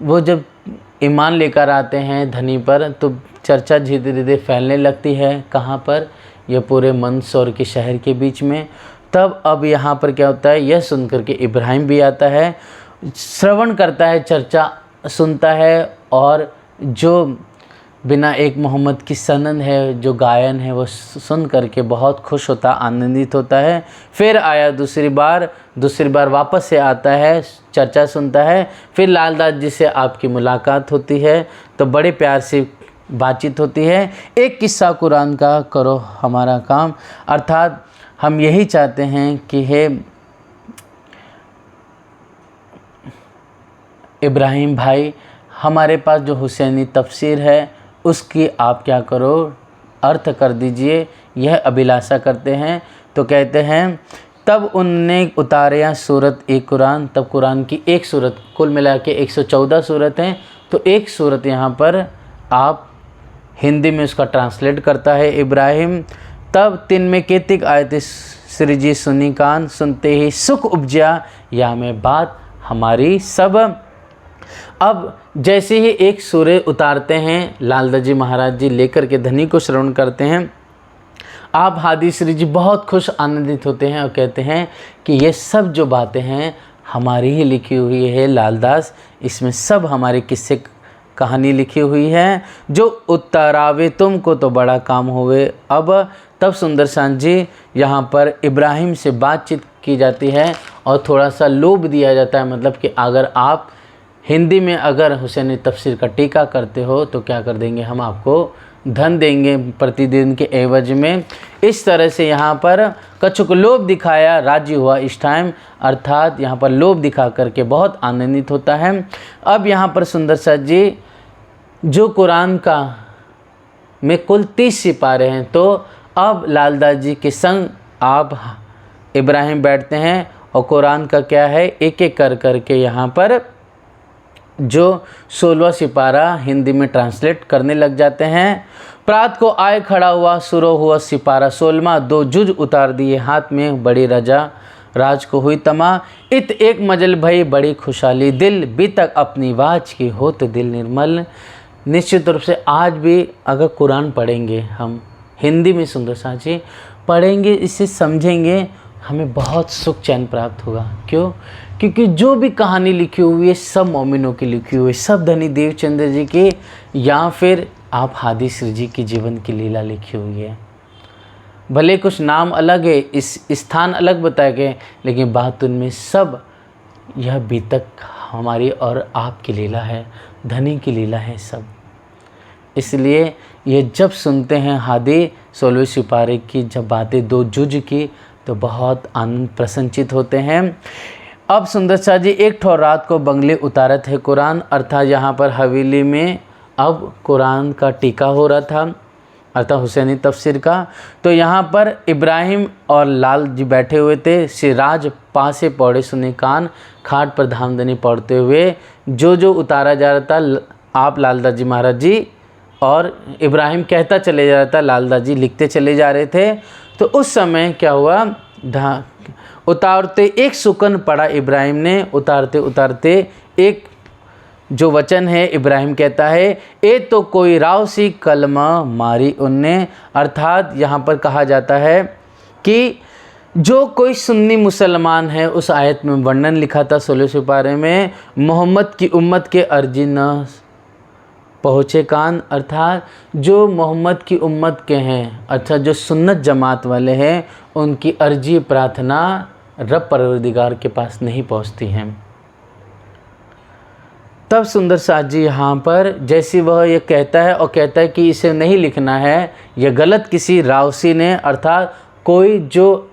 वो जब ईमान लेकर आते हैं धनी पर, तो चर्चा धीरे धीरे फैलने लगती है। कहाँ पर, यह पूरे मंदसौर के शहर के बीच में। तब अब यहाँ पर क्या होता है, यह सुन करके इब्राहिम भी आता है, श्रवण करता है, चर्चा सुनता है, और जो बिना एक मोहम्मद की सनन है, जो गायन है, वो सुन करके बहुत खुश होता, आनंदित होता है। फिर आया दूसरी बार वापस से आता है, चर्चा सुनता है। फिर लालदास जी से आपकी मुलाकात होती है, तो बड़े प्यार से बातचीत होती है। एक किस्सा कुरान का करो हमारा काम, अर्थात हम यही चाहते हैं कि हे इब्राहिम भाई, हमारे पास जो हुसैनी तफसीर है उसकी आप क्या करो, अर्थ कर दीजिए, यह अभिलाषा करते हैं। तो कहते हैं तब उनने उतारे सूरत एक कुरान, तब कुरान की एक सूरत, कुल मिला के 114 सूरत हैं, तो एक सूरत यहाँ पर आप हिंदी में उसका ट्रांसलेट करता है इब्राहिम। तब 3 में केतिक आयत श्री जी सुनी कान, सुनते ही सुख उपजा, या में बात हमारी सब। अब जैसे ही एक सूर्य उतारते हैं, लालदास जी महाराज जी लेकर के धनी को श्रवण करते हैं, आप हादी श्री जी बहुत खुश आनंदित होते हैं और कहते हैं कि ये सब जो बातें हैं हमारी ही लिखी हुई है लालदास, इसमें सब हमारे किस्से कहानी लिखी हुई है। जो उतरावे तुमको तो बड़ा काम होवे। अब तब सुंदर साथ जी यहाँ पर इब्राहिम से बातचीत की जाती है और थोड़ा सा लोभ दिया जाता है, मतलब कि अगर आप हिंदी में अगर हुसैनी तफसीर का टीका करते हो तो क्या कर देंगे, हम आपको धन देंगे प्रतिदिन के एवज में। इस तरह से यहाँ पर कछुक लोभ दिखाया, राजी हुआ इस टाइम, अर्थात यहाँ पर लोभ दिखा करके बहुत आनंदित होता है। अब यहाँ पर सुंदर साथ जी जो कुरान का में कुल 30 सिपारे हैं, तो अब लालदास जी के संग आप इब्राहिम बैठते हैं और कुरान का क्या है, एक एक कर करके यहाँ पर जो 16वां सिपारा हिंदी में ट्रांसलेट करने लग जाते हैं। प्रात को आए खड़ा हुआ, शुरू हुआ सिपारा 16वां, 2 जुज उतार दिए हाथ में, बड़ी रजा राज को हुई तमा। इत एक मजल भई बड़ी खुशहाली, दिल बीतक अपनी वाज की हो तो दिल निर्मल। निश्चित रूप से आज भी अगर कुरान पढ़ेंगे, हम हिंदी में सुंदर साची पढ़ेंगे, इसे समझेंगे, हमें बहुत सुख चैन प्राप्त होगा। क्यों? क्योंकि जो भी कहानी लिखी हुई है सब मोमिनों की लिखी हुई है, सब धनी देवचंद्र जी की या फिर आप हादी श्री जी की जीवन की लीला लिखी हुई है। भले कुछ नाम अलग है, इस स्थान अलग बताए गए, लेकिन बात उनमें सब यह बीतक हमारी और आपकी लीला है, धनी की लीला है सब। इसलिए ये जब सुनते हैं हादी 16वें सिपारे की जब बातें 2 जुज की, तो बहुत आनंद प्रसन्नचित होते हैं। अब सुंदर शाह जी एक ठो रात को बंगले उतारत है कुरान, अर्थात यहाँ पर हवेली में अब कुरान का टीका हो रहा था, अर्थात हुसैनी तफसीर का। तो यहाँ पर इब्राहिम और लाल जी बैठे हुए थे, सिराज पासे पौड़े सुने कान, खाट पर धामधनी पढ़ते हुए जो जो उतारा जा रहा था, आप लालदास जी महाराज जी और इब्राहिम कहता चले जा रहा था, लालदास जी लिखते चले जा रहे थे। तो उस समय क्या हुआ, उतारते एक सुकन पड़ा इब्राहिम ने, उतारते उतारते एक जो वचन है इब्राहिम कहता है, ए तो कोई राव सी कलमा मारी उनने। अर्थात यहाँ पर कहा जाता है कि जो कोई सुन्नी मुसलमान है, उस आयत में वर्णन लिखा था 16 पारे में, मोहम्मद की उम्मत के अर्जी न पहुँचे कान। अर्थात जो मोहम्मद की उम्मत के हैं, अर्थात जो सुन्नत जमात वाले हैं, उनकी अर्जी प्रार्थना रब परवरदिगार के पास नहीं पहुँचती हैं। तब सुंदर साथ जी यहाँ पर जैसे वह ये कहता है और कहता है कि इसे नहीं लिखना है, यह गलत किसी रावसी ने, अर्थात कोई जो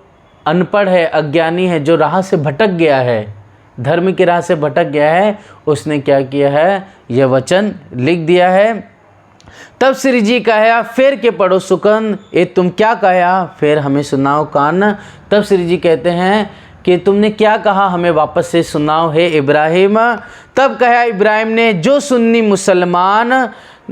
अनपढ़ है, अज्ञानी है, जो राह से भटक गया है, धर्म की राह से भटक गया है, उसने क्या किया है, यह वचन लिख दिया है। तब श्री जी कहा, फिर के पढ़ो सुकन, ये तुम क्या कहा, फिर हमें सुनाओ कान। तब श्री जी कहते हैं कि तुमने क्या कहा, हमें वापस से सुनाओ हे इब्राहिम। तब कहा इब्राहिम ने, जो सुन्नी मुसलमान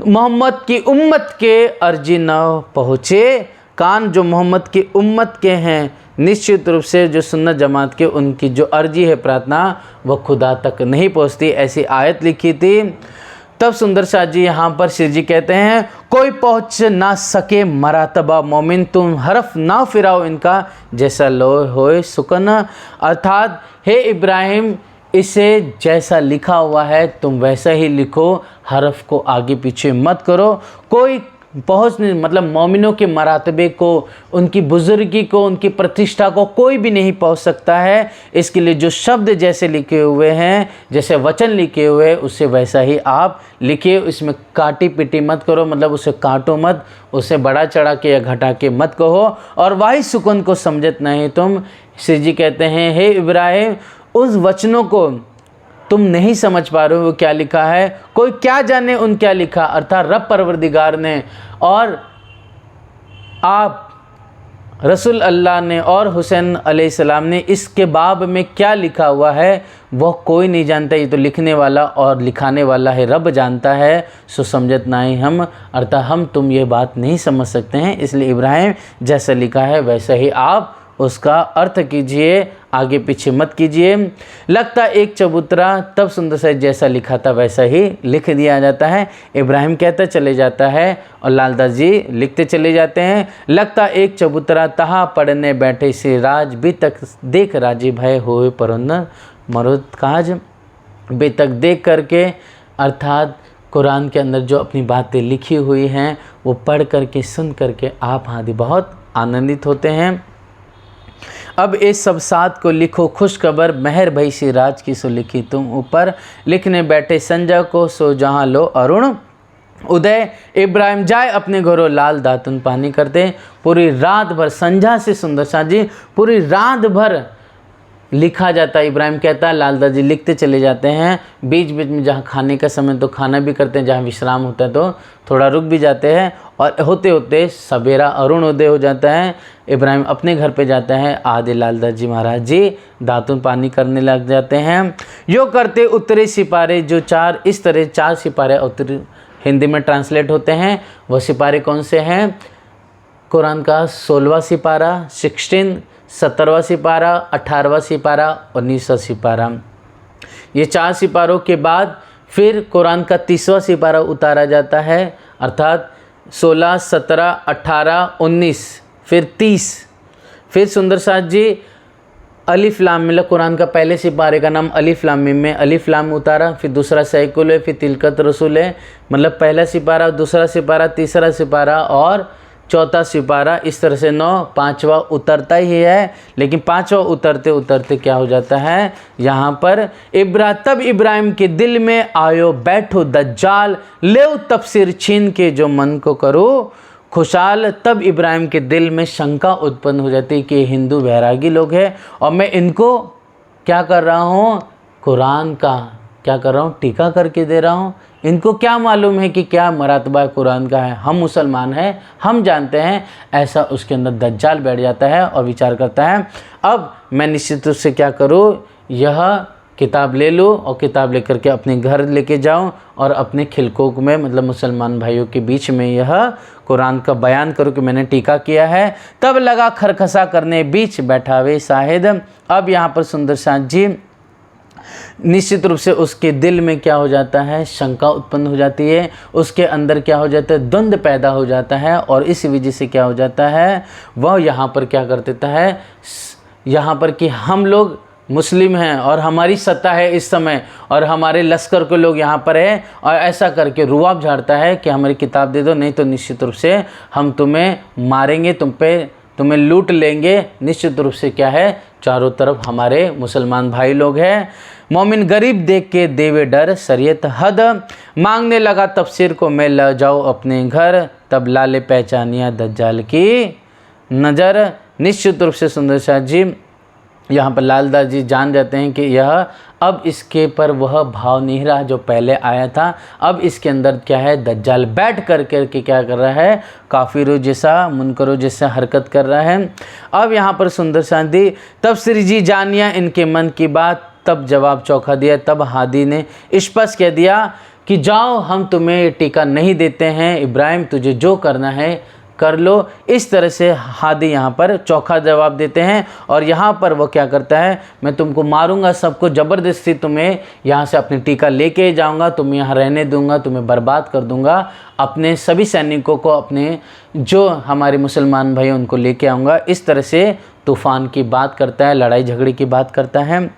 मोहम्मद की उम्मत के अर्जी न पहुँचे कान, जो मोहम्मद की उम्मत के हैं, निश्चित रूप से जो सुन्नत जमात के, उनकी जो अर्जी है प्रार्थना, वह खुदा तक नहीं पहुँचती, ऐसी आयत लिखी थी। तब सुंदर शाह जी यहाँ पर श्री जी कहते हैं, कोई पहुँच ना सके मरातबा मोमिन, तुम हरफ ना फिराओ इनका, जैसा लो होए सुकन। अर्थात हे इब्राहिम, इसे जैसा लिखा हुआ है तुम वैसा ही लिखो, हरफ को आगे पीछे मत करो। कोई पहुँच नहीं, मतलब मोमिनों के मरातबे को, उनकी बुजुर्गी को, उनकी प्रतिष्ठा को कोई भी नहीं पहुँच सकता है। इसके लिए जो शब्द जैसे लिखे हुए हैं, जैसे वचन लिखे हुए हैं, उससे वैसा ही आप लिखिए। इसमें काटी पिटी मत करो, मतलब उसे काटो मत, उसे बढ़ा चढ़ा के या घटा के मत कहो। और वाही सुकून को समझत नहीं तुम। श्री जी कहते हैं, हे इब्राहिम, उस वचनों को तुम नहीं समझ पा रहे हो क्या लिखा है, कोई क्या जाने उन क्या लिखा, अर्थात रब परवरदिगार ने और आप रसूल अल्लाह ने और हुसैन अलैहिस्सलाम ने इसके बाब में क्या लिखा हुआ है, वह कोई नहीं जानता। ये तो लिखने वाला और लिखाने वाला है, रब जानता है। सो समझत नहीं हम, अर्थात हम तुम ये बात नहीं समझ सकते हैं। इसलिए इब्राहिम जैसा लिखा है वैसा ही आप उसका अर्थ कीजिए, आगे पीछे मत कीजिए। लगता एक चबूतरा, तब सुंदर सा जैसा लिखा था वैसा ही लिख दिया जाता है। इब्राहिम कहते चले जाता है और लालदास जी लिखते चले जाते हैं। लगता एक चबूतरा, तहाँ पढ़ने बैठे श्री राज, बेतक देख राजी भय होए परन्न मरुद काज। बेतक देख करके, अर्थात कुरान के अंदर जो अपनी बातें लिखी हुई हैं वो पढ़ करके, सुन करके आप आदि बहुत आनंदित होते हैं। अब इस सब साथ को लिखो खुशखबर, मेहर भई श्री राज की सो लिखी तुम ऊपर। लिखने बैठे संजा को, सो जहाँ लो अरुण उदय। इब्राहिम जाए अपने घरों, लाल दातुन पानी करते। पूरी रात भर, संझा से सुंदर शाह जी पूरी रात भर लिखा जाता है। इब्राहिम कहता है, लालदास जी लिखते चले जाते हैं। बीच बीच में जहाँ खाने का समय तो खाना भी करते हैं, जहाँ विश्राम होता है तो थोड़ा रुक भी जाते हैं। और होते होते सवेरा अरुण उदय हो जाता है। इब्राहिम अपने घर पे जाता है। आदि लालदास जी महाराज जी दातुन पानी करने लग जाते हैं। यो करते उतरे सिपारे, जो चार, इस तरह 4 सिपारे उतरे हिंदी में ट्रांसलेट होते हैं। वह सिपारे कौन से हैं? कुरान का 16वां सिपारा, 17वां सिपारा, 18वां सिपारा, 19वां सिपारा। ये 4 सिपारों के बाद फिर कुरान का 30वां सिपारा उतारा जाता है, अर्थात 16, 17, 18, 19, फिर 30। फिर सुंदर साथ जी अलिफ लाम मिला, कुरान का पहले सिपारे का नाम अलिफ लाम मिम में अलिफ लाम उतारा। फिर दूसरा सैकुल है, फिर तिलकत रसूल है, मतलब पहला सिपारा, दूसरा सिपारा, तीसरा सिपारा और चौथा सिपारा। इस तरह से 9, 5वां उतरता ही है। लेकिन 5वां उतरते उतरते क्या हो जाता है, यहाँ पर तब इब्राहिम के दिल में आयो बैठो दज्जाल, ले तफसीर छीन के जो मन को करो खुशहाल। तब इब्राहिम के दिल में शंका उत्पन्न हो जाती है कि हिंदू वैरागी लोग हैं और मैं इनको क्या कर रहा हूँ, कुरान का क्या कर रहा हूँ, टीका करके दे रहा हूँ। इनको क्या मालूम है कि क्या मरातबा कुरान का है, हम मुसलमान हैं, हम जानते हैं। ऐसा उसके अंदर दज्जाल बैठ जाता है और विचार करता है, अब मैं निश्चित रूप से क्या करूँ, यह किताब ले लूँ और किताब लेकर के अपने घर लेके जाऊँ और अपने खिलकोक में, मतलब मुसलमान भाइयों के बीच में यह कुरान का बयान करूँ कि मैंने टीका किया है। तब लगा खरखसा करने, बीच बैठावे शाहिद। अब यहाँ पर सुंदर शाह जी निश्चित रूप से उसके दिल में क्या हो जाता है, शंका उत्पन्न हो जाती है, उसके अंदर क्या हो जाता है, द्वंद्व पैदा हो जाता है। और इस वजह से क्या हो जाता है, वह यहाँ पर क्या कर देता है, यहाँ पर कि हम लोग मुस्लिम हैं और हमारी सत्ता है इस समय और हमारे लश्कर के लोग यहाँ पर है, और ऐसा करके रुआब झाड़ता है कि हमारी किताब दे दो, नहीं तो निश्चित रूप से हम तुम्हें मारेंगे, तुम्हें लूट लेंगे। निश्चित रूप से क्या है, चारों तरफ हमारे मुसलमान भाई लोग हैं। मोमिन गरीब देख के देवे डर शरीयत हद, मांगने लगा तफसीर को मैं ल जाऊँ अपने घर, तब लाले पहचानिया दज्जाल की नज़र। निश्चित रूप से सुंदर शाह जी यहाँ पर लालदास जी जान जाते हैं कि यह अब इसके पर वह भाव नहीं रहा जो पहले आया था। अब इसके अंदर क्या है, दज्जाल बैठ कर के क्या कर रहा है, काफिरों जैसा, मुनकरों जैसा हरकत कर रहा है। अब यहाँ पर सुंदर शांति, तब श्री जी जानिया इनके मन की बात, तब जवाब चौंका दिया। तब हादी ने स्पष्ट कह दिया कि जाओ, हम तुम्हें टीका नहीं देते हैं, इब्राहिम तुझे जो करना है कर लो। इस तरह से हादी यहाँ पर चौखा जवाब देते हैं। और यहाँ पर वो क्या करता है, मैं तुमको मारूंगा, सबको ज़बरदस्ती तुम्हें यहाँ से अपनी टीका लेके जाऊंगा, तुम्हें यहाँ रहने दूंगा, तुम्हें बर्बाद कर दूंगा, अपने सभी सैनिकों को, अपने जो हमारे मुसलमान भाई उनको लेके आऊँगा। इस तरह से तूफ़ान की बात करता है, लड़ाई झगड़े की बात करता है।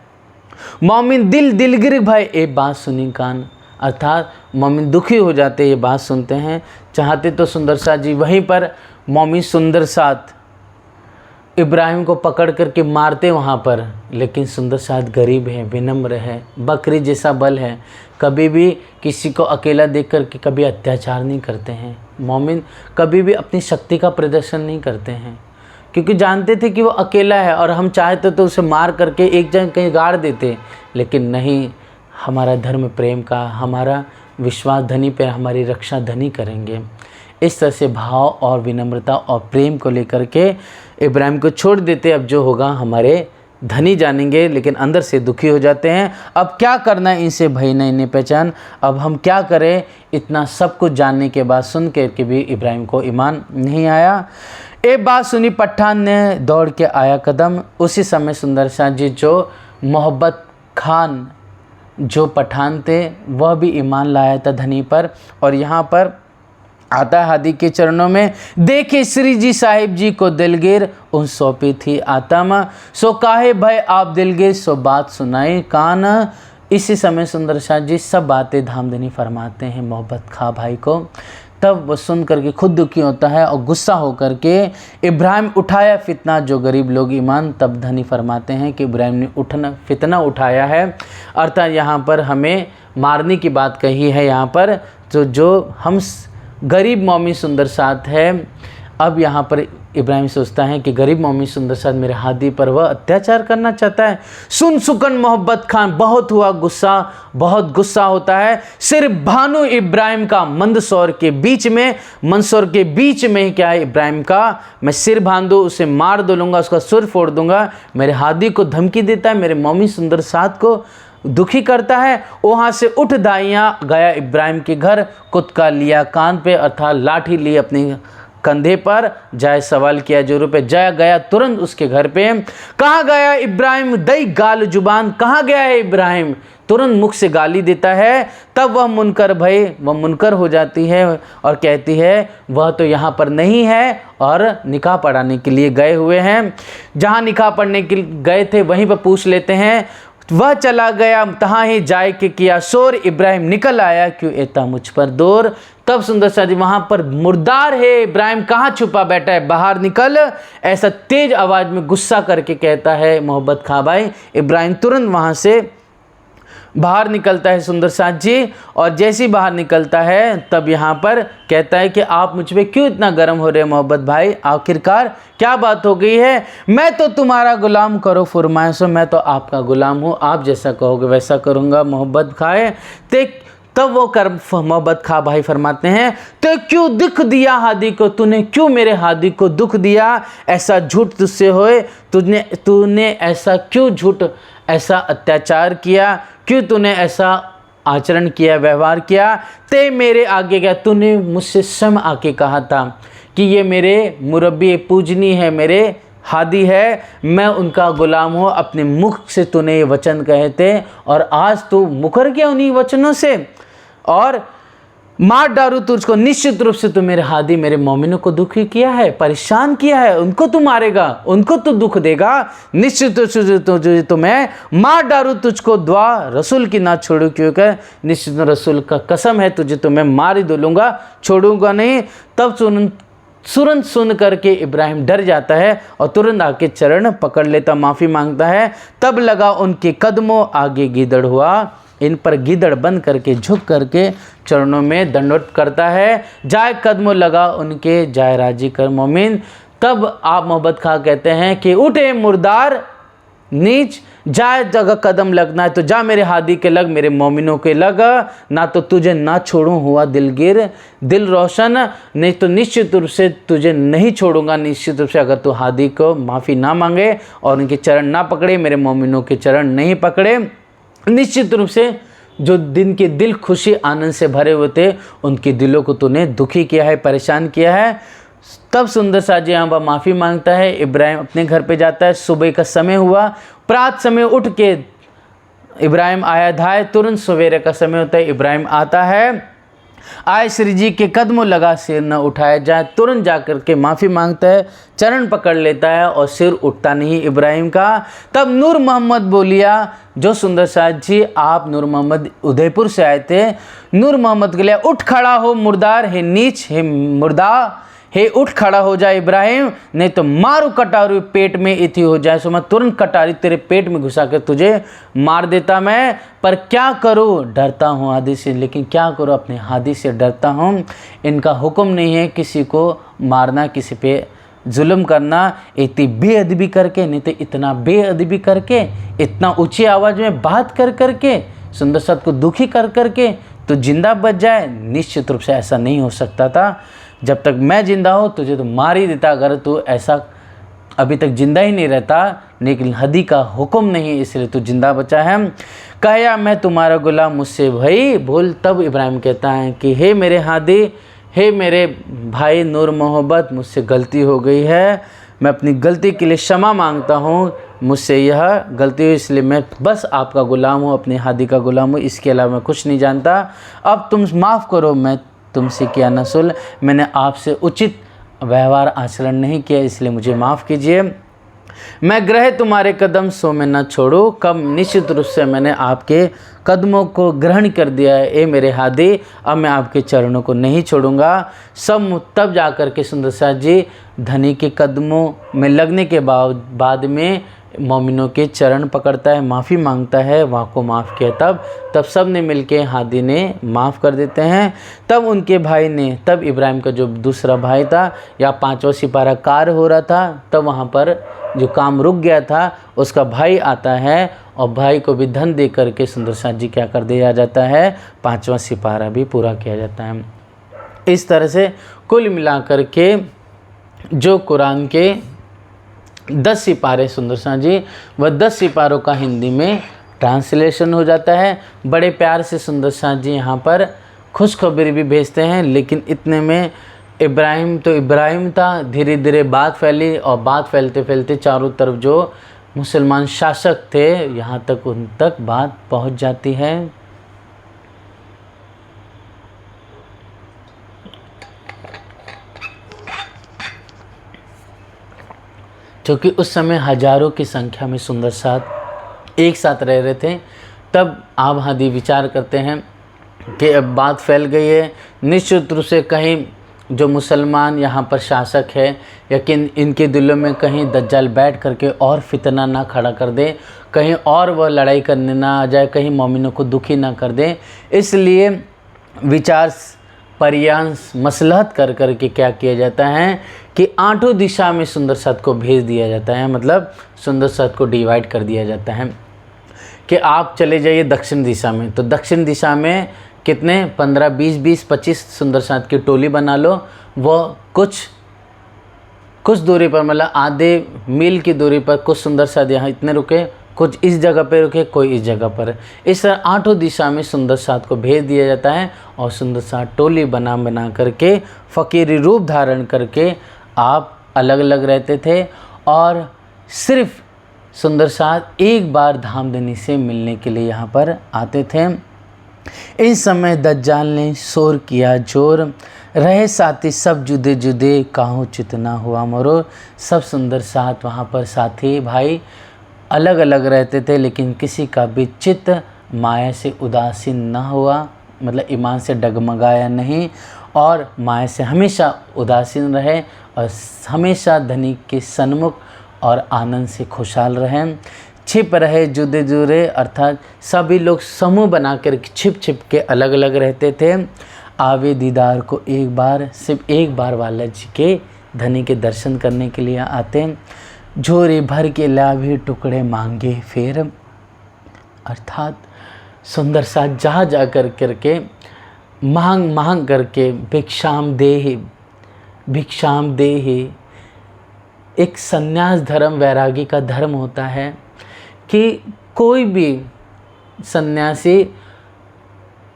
मोमिन दिलगिर भाई ए बात सुनी कान, अर्थात मोमिन दुखी हो जाते ये बात सुनते हैं। चाहते तो सुंदर शाह जी वहीं पर मोमिन सुंदर साथ इब्राहिम को पकड़ करके मारते वहाँ पर, लेकिन सुंदर साथ गरीब है, विनम्र है, बकरी जैसा बल है, कभी भी किसी को अकेला देख कर के कभी अत्याचार नहीं करते हैं। मोमिन कभी भी अपनी शक्ति का प्रदर्शन नहीं करते हैं, क्योंकि जानते थे कि वो अकेला है और हम चाहते तो उसे मार करके एक जगह कहीं गाड़ देते, लेकिन नहीं, हमारा धर्म प्रेम का, हमारा विश्वास धनी पे हमारी रक्षा धनी करेंगे। इस तरह से भाव और विनम्रता और प्रेम को लेकर के इब्राहिम को छोड़ देते। अब जो होगा हमारे धनी जानेंगे, लेकिन अंदर से दुखी हो जाते हैं। अब क्या करना है इनसे भई नहीं इन्हें पहचान, अब हम क्या करें। इतना सब कुछ जानने के बाद सुन के भी इब्राहिम को ईमान नहीं आया। एक बात सुनी पठान ने दौड़ के आया कदम। उसी समय सुंदर शाह जी जो मोहब्बत खान जो पठान थे वह भी ईमान लाया था धनी पर। और यहाँ पर आता हादी के चरणों में, देखे श्री जी साहिब जी को दिलगिर, उन सौंपी थी आत्मा, सो काहे भय आप दिलगिर, सो बात सुनाई कान। इसी समय सुंदर शाह जी सब बातें धामधनी फरमाते हैं मोहब्बत खा भाई को। तब वो सुन करके खुद दुखी होता है और गुस्सा होकर के इब्राहिम उठाया फितना जो गरीब लोग ईमान। तब धनी फरमाते हैं कि इब्राहिम ने फितना उठाया है, अर्थात यहाँ पर हमें मारने की बात कही है। यहाँ पर तो जो हम गरीब मोमिन सुंदर साथ है, अब यहाँ पर इब्राहिम सोचता है कि गरीब मोमिन सुंदर साथ मेरे हादी पर वह अत्याचार करना चाहता है। सुन सुकन मोहब्बत खान बहुत हुआ गुस्सा, बहुत गुस्सा होता है। सिर्फ भानु इब्राहिम का मंदसौर के बीच में, मंदसौर के बीच में ही क्या है इब्राहिम का, मैं सिर बांध दूँ, उसे मार दूंगा, उसका सुर फोड़ दूंगा। मेरे हादी को धमकी देता है, मेरे मोमिन सुंदर साथ को दुखी करता है। वहाँ से उठ दाइयाँ गया इब्राहिम के घर, कुत्का लिया कान पे, अर्थात लाठी ली अपनी कंधे पर, जाए सवाल किया जोरों पे, जाया गया तुरंत उसके घर पे। कहाँ गया इब्राहिम दई गाल जुबान, कहाँ गया है इब्राहिम, तुरंत मुख से गाली देता है। तब वह मुनकर भई, वह मुनकर हो जाती है और कहती है वह तो यहाँ पर नहीं है और निकाह पढ़ाने के लिए गए हुए हैं। जहाँ निकाह पढ़ने के लिए गए थे वहीं पर पूछ लेते हैं। वह चला गया तहाँ ही जाए के किया शोर, इब्राहिम निकल आया क्यों एता मुझ पर दूर। तब सुंदर शाह जी वहाँ पर मुर्दार है इब्राहिम, कहाँ छुपा बैठा है, बाहर निकल, ऐसा तेज आवाज़ में गुस्सा करके कहता है मोहब्बत खा भाई। इब्राहिम तुरंत वहाँ से बाहर निकलता है सुंदर शाह जी, और जैसे ही बाहर निकलता है तब यहाँ पर कहता है कि आप मुझ पे क्यों इतना गर्म हो रहे हैं मोहब्बत भाई, आखिरकार क्या बात हो गई है। मैं तो तुम्हारा गुलाम, करो फरमाइश, मैं तो आपका गुलाम हूँ, आप जैसा कहोगे वैसा करूँगा मोहब्बत खाए। तब वो कर मोहब्बत खा भाई फरमाते हैं, तो क्यों दुख दिया हादी को, तूने क्यों मेरे हादी को दुख दिया, ऐसा झूठ तुझसे होए, तूने ऐसा क्यों झूठ, ऐसा अत्याचार किया, क्यों तूने ऐसा आचरण किया, व्यवहार किया। ते मेरे आगे गया, तूने मुझसे स्वयं आके कहा था कि ये मेरे मुरब्बी पूजनी है, मेरे हादी है, मैं उनका गुलाम हूँ। अपने मुख से तूने ये वचन कहे थे और आज तू मुकर गया उन्हीं वचनों से और मार डालू तुझको। निश्चित रूप से तू मेरे हादी, मेरे मोमिनों को दुखी किया है, परेशान किया है, उनको तू मारेगा, उनको तू दुख देगा। निश्चित रूप से तुझे तो मैं मार डालू तुझको, दुआ रसूल की ना छोड़ू, क्योंकि निश्चित रसूल का कसम है तुझे तो मैं मार ही दूंगा, छोड़ूंगा नहीं। तब तुरंत सुन करके इब्राहिम डर जाता है और तुरंत आके चरण पकड़ लेता, माफ़ी मांगता है। तब लगा उनके कदमों आगे गीदड़ हुआ, इन पर गीदड़ बन करके झुक करके चरणों में दंडवत करता है। जाए कदमों लगा उनके, जाए राजी कर मोमिन। तब आप मोहब्बत खां कहते हैं कि उठे मुर्दार नीच, जाए जगह कदम लगना है तो जा मेरे हादी के लग, मेरे मोमिनों के लग, ना तो तुझे ना छोड़ूं हुआ दिलगिर दिल रोशन, नहीं तो निश्चित रूप से तुझे नहीं छोड़ूंगा। निश्चित रूप से अगर तू हादी को माफ़ी ना मांगे और उनके चरण ना पकड़े, मेरे मोमिनों के चरण नहीं पकड़े, निश्चित रूप से जो दिन के दिल खुशी आनंद से भरे हुए थे उनके दिलों को तूने दुखी किया है, परेशान किया है। तब सुंदर सा जी यहाँ पर माफ़ी मांगता है। इब्राहिम अपने घर पे जाता है। सुबह का समय हुआ, प्रात समय उठ के इब्राहिम आया धाए, तुरंत सवेरे का समय होता है, इब्राहिम आता है। आए श्री जी के कदमों लगा, सिर न उठाया जाए, तुरंत जाकर के माफ़ी मांगता है, चरण पकड़ लेता है और सिर उठता नहीं इब्राहिम का। तब नूर मोहम्मद बोलिया, जो सुंदर साथ जी आप नूर मोहम्मद उदयपुर से आए थे, नूर मोहम्मद के लिए उठ खड़ा हो मुर्दार, हे नीच, हे मुर्दा, हे उठ खड़ा हो जाए इब्राहिम, नहीं तो मारू कटारू पेट में इति हो जाए। सो मैं तुरंत कटारी तेरे पेट में घुसा कर तुझे मार देता मैं। पर क्या करूँ, डरता हूँ हादी से, लेकिन क्या करूँ, अपने हादी से डरता हूँ। इनका हुक्म नहीं है किसी को मारना, किसी पे जुल्म करना, इतनी बेअदबी करके, नहीं तो इतना बेअदबी करके, इतना ऊंची आवाज़ में बात कर करके, सुंदर साथ को दुखी कर करके तो जिंदा बच जाए। निश्चित रूप से ऐसा नहीं हो सकता था। जब तक मैं जिंदा हूँ तुझे तो मार ही देता, अगर तू ऐसा अभी तक जिंदा ही नहीं रहता, लेकिन हदी का हुक्म नहीं इसलिए तू जिंदा बचा है। कहा मैं तुम्हारा गुलाम, मुझसे भाई भूल। तब इब्राहिम कहता है कि हे मेरे हादी, हे मेरे भाई नूर मोहब्बत, मुझसे गलती हो गई है, मैं अपनी गलती के लिए क्षमा मांगता हूँ, मुझसे यह गलती हुई इसलिए मैं बस आपका गुलाम हूँ, अपने हादी का गुलाम हूँ, इसके अलावा मैं कुछ नहीं जानता। अब तुम माफ़ करो, मैं तुमसे किया नसुल, मैंने आपसे उचित व्यवहार आचरण नहीं किया, इसलिए मुझे माफ़ कीजिए। मैं ग्रह तुम्हारे कदम, सो मैं न छोड़ू कब, निश्चित रूप से मैंने आपके कदमों को ग्रहण कर दिया है ए मेरे हादी, अब मैं आपके चरणों को नहीं छोड़ूंगा। सब तब जाकर के सुंदर साथ जी धनी के कदमों में लगने के बाद में मोमिनों के चरण पकड़ता है, माफ़ी मांगता है, वहाँ को माफ़ किया। तब सब ने मिलके हादी ने माफ़ कर देते हैं। तब उनके भाई ने, तब इब्राहिम का जो दूसरा भाई था या 5वां सिपारा कार्य हो रहा था, तब वहाँ पर जो काम रुक गया था उसका भाई आता है और भाई को भी धन दे करके सुंदर साथ जी क्या कर दिया जाता है, 5वां सिपारा भी पूरा किया जाता है। इस तरह से कुल मिलाकर के जो कुरान के 10 सिपारे सुंदर साथ जी, वह 10 सिपारों का हिंदी में ट्रांसलेशन हो जाता है। बड़े प्यार से सुंदर साथ जी यहाँ पर खुशखबरी भी भेजते हैं, लेकिन इतने में इब्राहिम तो इब्राहिम था, धीरे धीरे बात फैली और बात फैलते फैलते चारों तरफ जो मुसलमान शासक थे यहाँ तक उन तक बात पहुँच जाती है। क्योंकि उस समय हजारों की संख्या में सुंदर साथ एक साथ रह रहे थे। तब आप हादी विचार करते हैं कि अब बात फैल गई है, निश्चित रूप से कहीं जो मुसलमान यहाँ पर शासक है या कि इनके दिलों में कहीं दज्जाल बैठ करके और फितना ना खड़ा कर दे, कहीं और वह लड़ाई करने ना आ जाए, कहीं मोमिनों को दुखी ना कर दे। इसलिए विचार परियांश मसलहत कर करके क्या किया जाता है कि 8 दिशा में सुंदर साथ को भेज दिया जाता है, मतलब सुंदर साथ को डिवाइड कर दिया जाता है कि आप चले जाइए दक्षिण दिशा में। तो दक्षिण दिशा में कितने 15, 20, 25 सुंदर साथ की टोली बना लो। वो कुछ दूरी पर, मतलब आधे मील की दूरी पर कुछ सुंदर साथ यहाँ इतने रुके, कुछ इस जगह पे रुके, कोई इस जगह पर। इस तरह 8 दिशा में सुंदर साथ को भेज दिया जाता है और सुंदर साथ टोली बना करके फ़कीरी रूप धारण करके आप अलग अलग रहते थे और सिर्फ सुंदर साथ एक बार धामधनी से मिलने के लिए यहाँ पर आते थे। इस समय दज्जाल ने शोर किया जोर, रहे साथी सब जुदे जुदे, काहू चितना हुआ मरो। सब सुंदर साथ वहाँ पर साथी भाई अलग अलग रहते थे, लेकिन किसी का भी चित्त माया से उदासीन न हुआ, मतलब ईमान से डगमगाया नहीं और माया से हमेशा उदासीन रहे और हमेशा धनी के सन्मुख और आनंद से खुशहाल रहें। छिप रहे जुदे जुदे, अर्थात सभी लोग समूह बनाकर छिप छिप के अलग अलग रहते थे। आवे दीदार को एक बार, सिर्फ एक बार वाला जी के धनी के दर्शन करने के लिए आते। झोरी भर के लाभी टुकड़े मांगे फिर, अर्थात सुंदर सा जा करके मांग मांग करके भिक्षाम देहि। एक संन्यास धर्म वैरागी का धर्म होता है कि कोई भी सन्यासी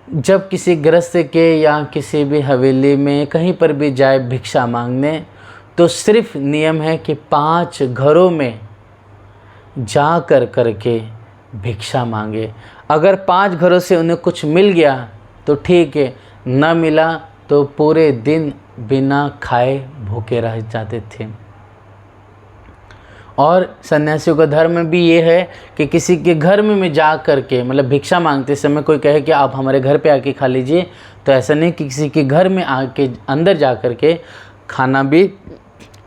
जब किसी गृहस्थ के या किसी भी हवेली में कहीं पर भी जाए भिक्षा मांगने, तो सिर्फ नियम है कि 5 घरों में जा करके भिक्षा मांगे। अगर 5 घरों से उन्हें कुछ मिल गया तो ठीक है, न मिला तो पूरे दिन बिना खाए भूखे रह जाते थे। और सन्यासियों का धर्म भी ये है कि किसी के घर में जा कर के, मतलब भिक्षा मांगते समय कोई कहे कि आप हमारे घर पे आके खा लीजिए, तो ऐसा नहीं कि किसी के घर में आके अंदर जा कर के खाना भी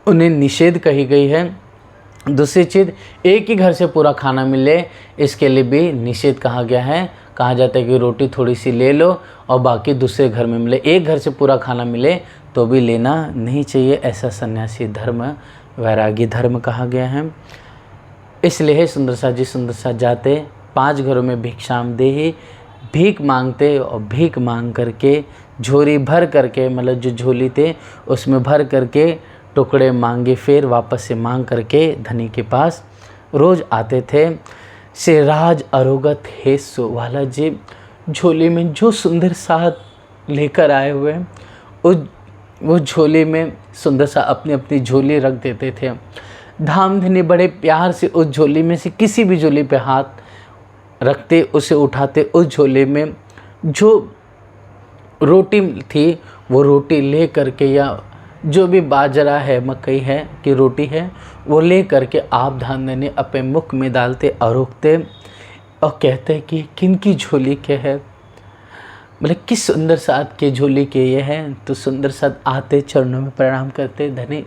उन्हें निषेध कही गई है। दूसरी चीज़, एक ही घर से पूरा खाना मिले इसके लिए भी निषेध कहा गया है। कहा जाता है कि रोटी थोड़ी सी ले लो और बाकी दूसरे घर में मिले। एक घर से पूरा खाना मिले तो भी लेना नहीं चाहिए, ऐसा सन्यासी धर्म वैरागी धर्म कहा गया है। इसलिए सुंदर सा जी सुंदर सा जाते 5 घरों में भिक्षाम देहि, भीख मांगते और भीख मांग करके झोरी भर करके, मतलब जो झोली थे उसमें भर करके टुकड़े मांगे, फिर वापस से मांग करके धनी के पास रोज़ आते थे। से राज अरोगत हे सो वाला जी, झोली में जो सुंदर सा लेकर आए हुए वो झोली में सुंदर सा अपनी अपनी झोली रख देते थे। धामधनी बड़े प्यार से उस झोली में से किसी भी झोली पे हाथ रखते, उसे उठाते, उस झोले में जो रोटी थी वो रोटी ले करके, या जो भी बाजरा है, मकई है कि रोटी है, वो ले करके आप धामधनी अपने मुख में डालते और रोकते और कहते कि किनकी झोली के है, मतलब किस सुंदर साथ के झोली के ये हैं। तो सुंदर साथ आते चरणों में प्रणाम करते, धनी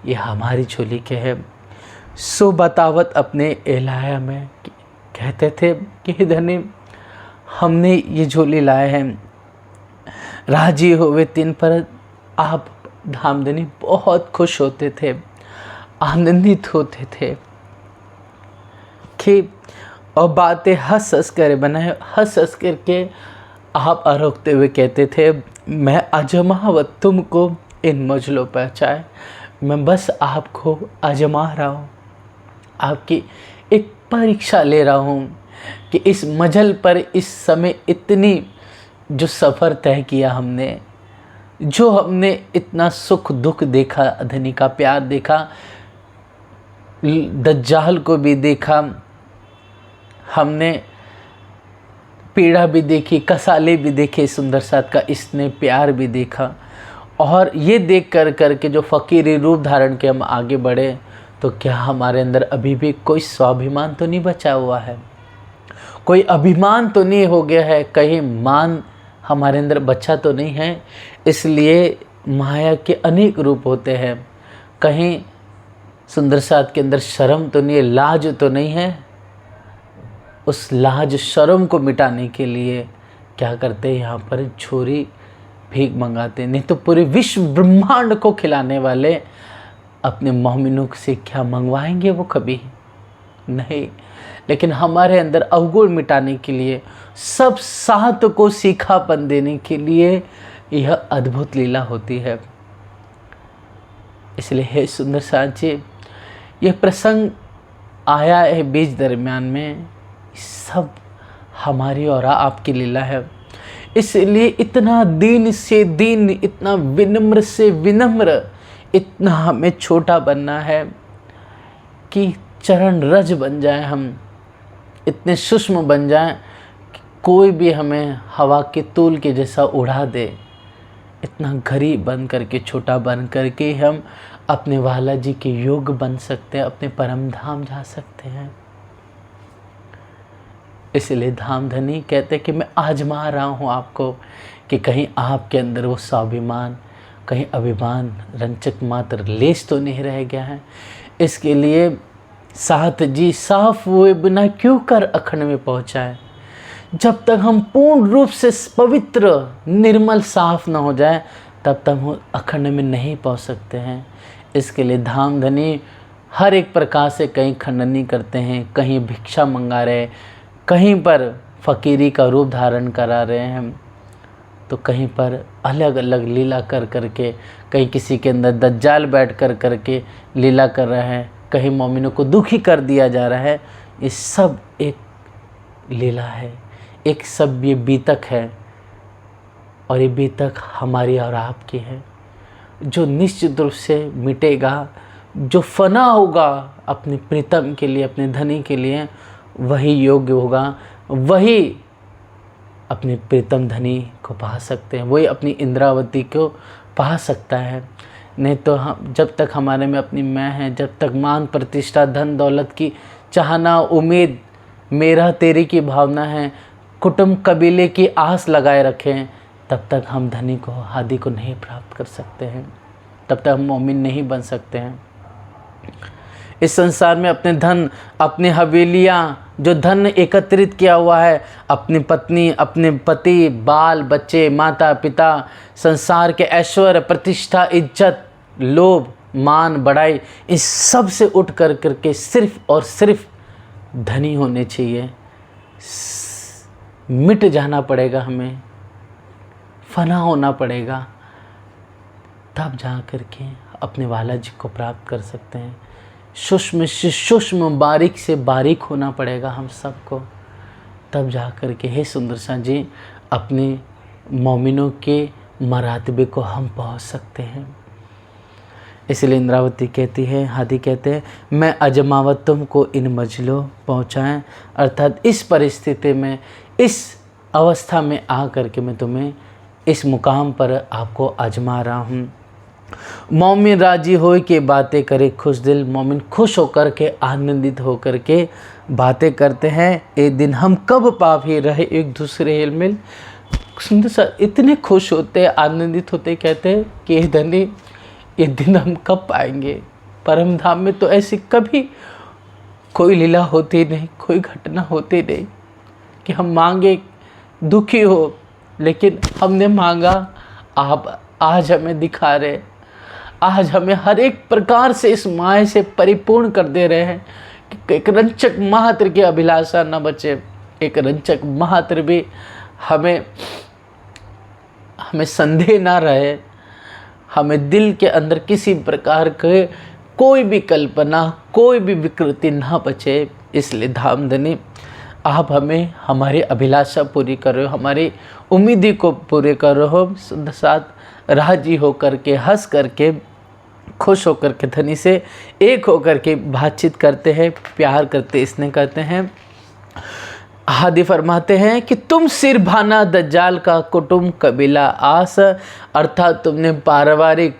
ये हमारी झोली के है। सो बतावत अपने एलाया में कहते थे कि धनी हमने ये झोली लाए हैं। राजी हुए तीन पर आप धामधनी बहुत खुश होते थे, आनंदित होते थे कि और बातें हंस हंस कर बनाए, हंस हंस करके आप आरोकते हुए कहते थे, मैं अजमावत तुमको इन मजलों पर चाहे, मैं बस आपको आजमा रहा हूँ, आपकी एक परीक्षा ले रहा हूँ कि इस मजल पर इस समय इतनी जो सफ़र तय किया हमने, जो हमने इतना सुख दुख देखा, धनी का प्यार देखा, दज्जाल को भी देखा, हमने पीड़ा भी देखी, कसाले भी देखे, सुंदर साथ का इसने प्यार भी देखा। और ये देख कर करके जो फ़कीरी रूप धारण के हम आगे बढ़े, तो क्या हमारे अंदर अभी भी कोई स्वाभिमान तो नहीं बचा हुआ है, कोई अभिमान तो नहीं हो गया है, कहीं मान हमारे अंदर बचा तो नहीं है। इसलिए माया के अनेक रूप होते हैं, कहीं सुंदर साथ के अंदर शर्म तो नहीं है, लाज तो नहीं है। उस लाज शर्म को मिटाने के लिए क्या करते हैं, यहाँ पर छोरी भीख मंगाते, नहीं तो पूरे विश्व ब्रह्मांड को खिलाने वाले अपने मोमिनों से क्या मंगवाएंगे वो कभी नहीं। लेकिन हमारे अंदर अवगुण मिटाने के लिए, सब साथ को सीखापन देने के लिए यह अद्भुत लीला होती है। इसलिए हे सुंदर साथ जी, यह प्रसंग आया है बीच दरमियान में, सब हमारी और आपकी लीला है। इसलिए इतना दीन से दीन, इतना विनम्र से विनम्र, इतना हमें छोटा बनना है आपकी चरण रज बन जाए, हम इतने सूक्ष्म बन जाएं कि कोई भी हमें हवा के तूल के जैसा उड़ा दे। इतना गरीब बन करके, छोटा बन करके हम अपने वाला जी के योग बन सकते हैं, अपने परम धाम जा सकते हैं। इसलिए धाम धनी कहते हैं कि मैं आजमा रहा हूँ आपको, कि कहीं आपके अंदर वो स्वाभिमान, कहीं अभिमान रंचक मात्र लेश तो नहीं रह गया है। इसके लिए साथ जी साफ हुए बिना क्यों कर अखंड में पहुँचाए। जब तक हम पूर्ण रूप से पवित्र निर्मल साफ न हो जाए, तब तक हम अखंड में नहीं पहुँच सकते हैं। इसके लिए धाम धनी हर एक प्रकार से कहीं खंडनी करते हैं, कहीं भिक्षा मंगा रहे, कहीं पर फ़कीरी का रूप धारण करा रहे हैं, तो कहीं पर अलग अलग लीला कर करके, कहीं किसी के अंदर दज्जाल बैठ कर करके लीला कर रहे हैं, कहीं मोमिनों को दुखी कर दिया जा रहा है। ये सब एक लीला है, एक सब ये बीतक है, और ये बीतक हमारी और आपकी है, जो निश्चित रूप से मिटेगा। जो फना होगा अपने प्रीतम के लिए, अपने धनी के लिए, वही योग्य होगा, वही अपने प्रीतम धनी को पा सकते हैं, वही अपनी इंद्रावती को पा सकता है। नहीं तो हम जब तक हमारे में अपनी मैं है, जब तक मान प्रतिष्ठा धन दौलत की चाहना, उम्मीद, मेरा तेरी की भावना है, कुटुंब कबीले की आस लगाए रखें, तब तक हम धनी को, हादी को नहीं प्राप्त कर सकते हैं, तब तक हम मोमिन नहीं बन सकते हैं। इस संसार में अपने धन, अपनी हवेलियाँ, जो धन एकत्रित किया हुआ है, अपनी पत्नी, अपने पति, बाल बच्चे, माता पिता, संसार के ऐश्वर्य, प्रतिष्ठा, इज्जत, लोभ, मान, बड़ाई, इस सब से उठ कर करके सिर्फ और सिर्फ धनी होने चाहिए। मिट जाना पड़ेगा, हमें फना होना पड़ेगा, तब जा करके अपने वाला जी को प्राप्त कर सकते हैं। सूक्ष्म से सूक्ष्म, बारीक से बारीक होना पड़ेगा हम सबको, तब जा कर के हे सुंदर सा जी अपने मोमिनों के मरातबे को हम पहुंच सकते हैं। इसलिए इंद्रावती कहती है, हादी कहते हैं, मैं अजमावत तुमको इन मंजिलों पहुँचाएँ, अर्थात इस परिस्थिति में, इस अवस्था में आ कर के मैं तुम्हें इस मुकाम पर आपको आजमा रहा हूँ। मोमिन राजी हो के बातें करे खुश दिल, मोमिन खुश होकर के, आनंदित होकर के बातें करते हैं। एक दिन हम कब पापी रहे एक दूसरे हिल मिल। सुंदर सा इतने खुश होते, आनंदित होते, कहते हैं कि ये धनी, ये दिन हम कब पाएंगे। परम धाम में तो ऐसी कभी कोई लीला होती नहीं, कोई घटना होती नहीं कि हम मांगे दुखी हो, लेकिन हमने मांगा, आप आज हमें दिखा रहे, आज हमें हर एक प्रकार से इस माया से परिपूर्ण कर दे रहे हैं कि एक रंचक मात्र की अभिलाषा न बचे, एक रंचक मात्र भी हमें संदेह ना रहे, हमें दिल के अंदर किसी प्रकार के कोई भी कल्पना, कोई भी विकृति ना बचे। इसलिए धाम धनी आप हमें हमारी अभिलाषा पूरी कर रहे हो, हमारी उम्मीदी को पूरे कर रहे हो। साथ राजी होकर के, हंस करके, खुश होकर के धनी से एक होकर के बातचीत करते हैं, प्यार करते, स्नेह करते हैं। हादी फरमाते हैं कि तुम सिर भाना दज्जाल का कुटुंब कबीला आस, अर्थात तुमने पारिवारिक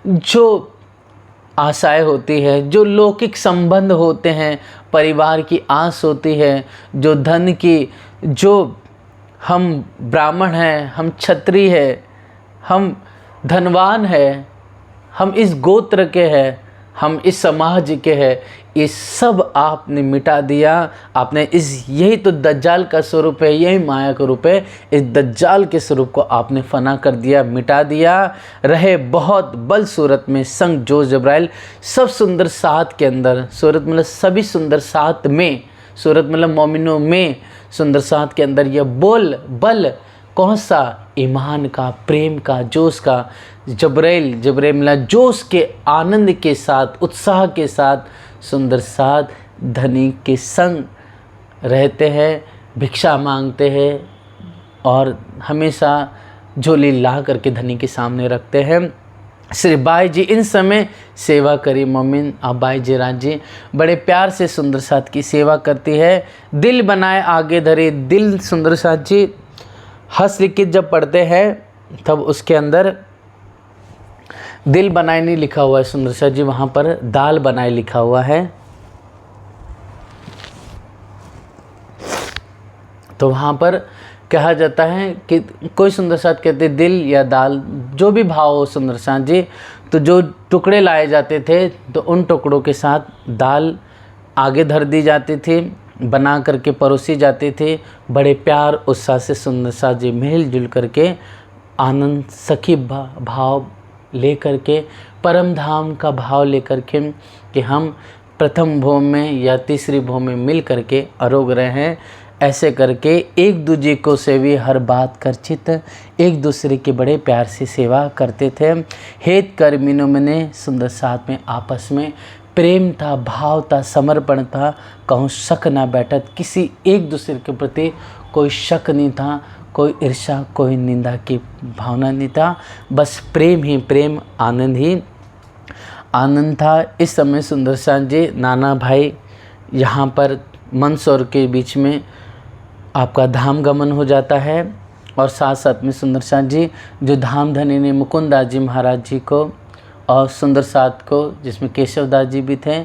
जो आशाएं होती है, जो लौकिक संबंध होते हैं, परिवार की आस होती है, जो धन की, जो हम ब्राह्मण हैं, हम क्षत्रिय हैं, हम धनवान हैं, हम इस गोत्र के हैं, हम इस समाज के हैं, ये सब आपने मिटा दिया। आपने यही तो दज्जाल का स्वरूप है, यही माया का रूप है। इस दज्जाल के स्वरूप को आपने फना कर दिया, मिटा दिया। रहे बहुत बल सूरत में संग जो जब्राइल, सब सुंदर साथ के अंदर, सूरत मतलब सभी सुंदर साथ में, सूरत मतलब मोमिनों में, सुंदर साथ के अंदर यह बल कौन सा, ईमान का, प्रेम का, जोश का। जब्राइल मतलब जोश के, आनंद के साथ, उत्साह के साथ सुंदर साथ धनी के संग रहते हैं, भिक्षा मांगते हैं और हमेशा झोली ला करके धनी के सामने रखते हैं। श्री बाई जी इन समय सेवा करी मोमिन। अब बाई जी राज जी बड़े प्यार से सुंदर साथ की सेवा करती है। दिल बनाए आगे धरे, दिल सुंदर साथ जी हस्तलिखित जब पढ़ते हैं तब उसके अंदर दिल बनाए नहीं लिखा हुआ है सुंदर साथ जी, वहाँ पर दाल बनाए लिखा हुआ है। तो वहाँ पर कहा जाता है कि कोई सुंदर साथ कहते दिल या दाल, जो भी भाव हो सुंदर साथ जी, तो जो टुकड़े लाए जाते थे तो उन टुकड़ों के साथ दाल आगे धर दी जाती थी, बना करके परोसी जाती थी। बड़े प्यार उत्साह से सुंदर साथ जी मिलजुल करके आनंद सखी भाव ले करके, परम धाम का भाव लेकर के कि हम प्रथम भोम में या तीसरी भोम में मिल करके अरोग रहे हैं। ऐसे करके एक दूसरे को सेवी हर बात कर चित, एक दूसरे के बड़े प्यार से सेवा करते थे। हेत कर मीनों में सुंदर साथ में आपस में प्रेम था, भाव था, समर्पण था, कहूँ शक ना बैठत, किसी एक दूसरे के प्रति कोई शक नहीं था, कोई ईर्ष्या, कोई निंदा की भावना नहीं था, बस प्रेम ही प्रेम, आनंद ही आनंद था। इस समय सुंदर साथ जी नाना भाई यहाँ पर मंदसौर के बीच में आपका धाम गमन हो जाता है। और साथ साथ में सुंदर साथ जी जो धाम धनी ने मुकुंदास जी महाराज जी को और सुंदर साथ को, जिसमें केशवदास जी भी थे,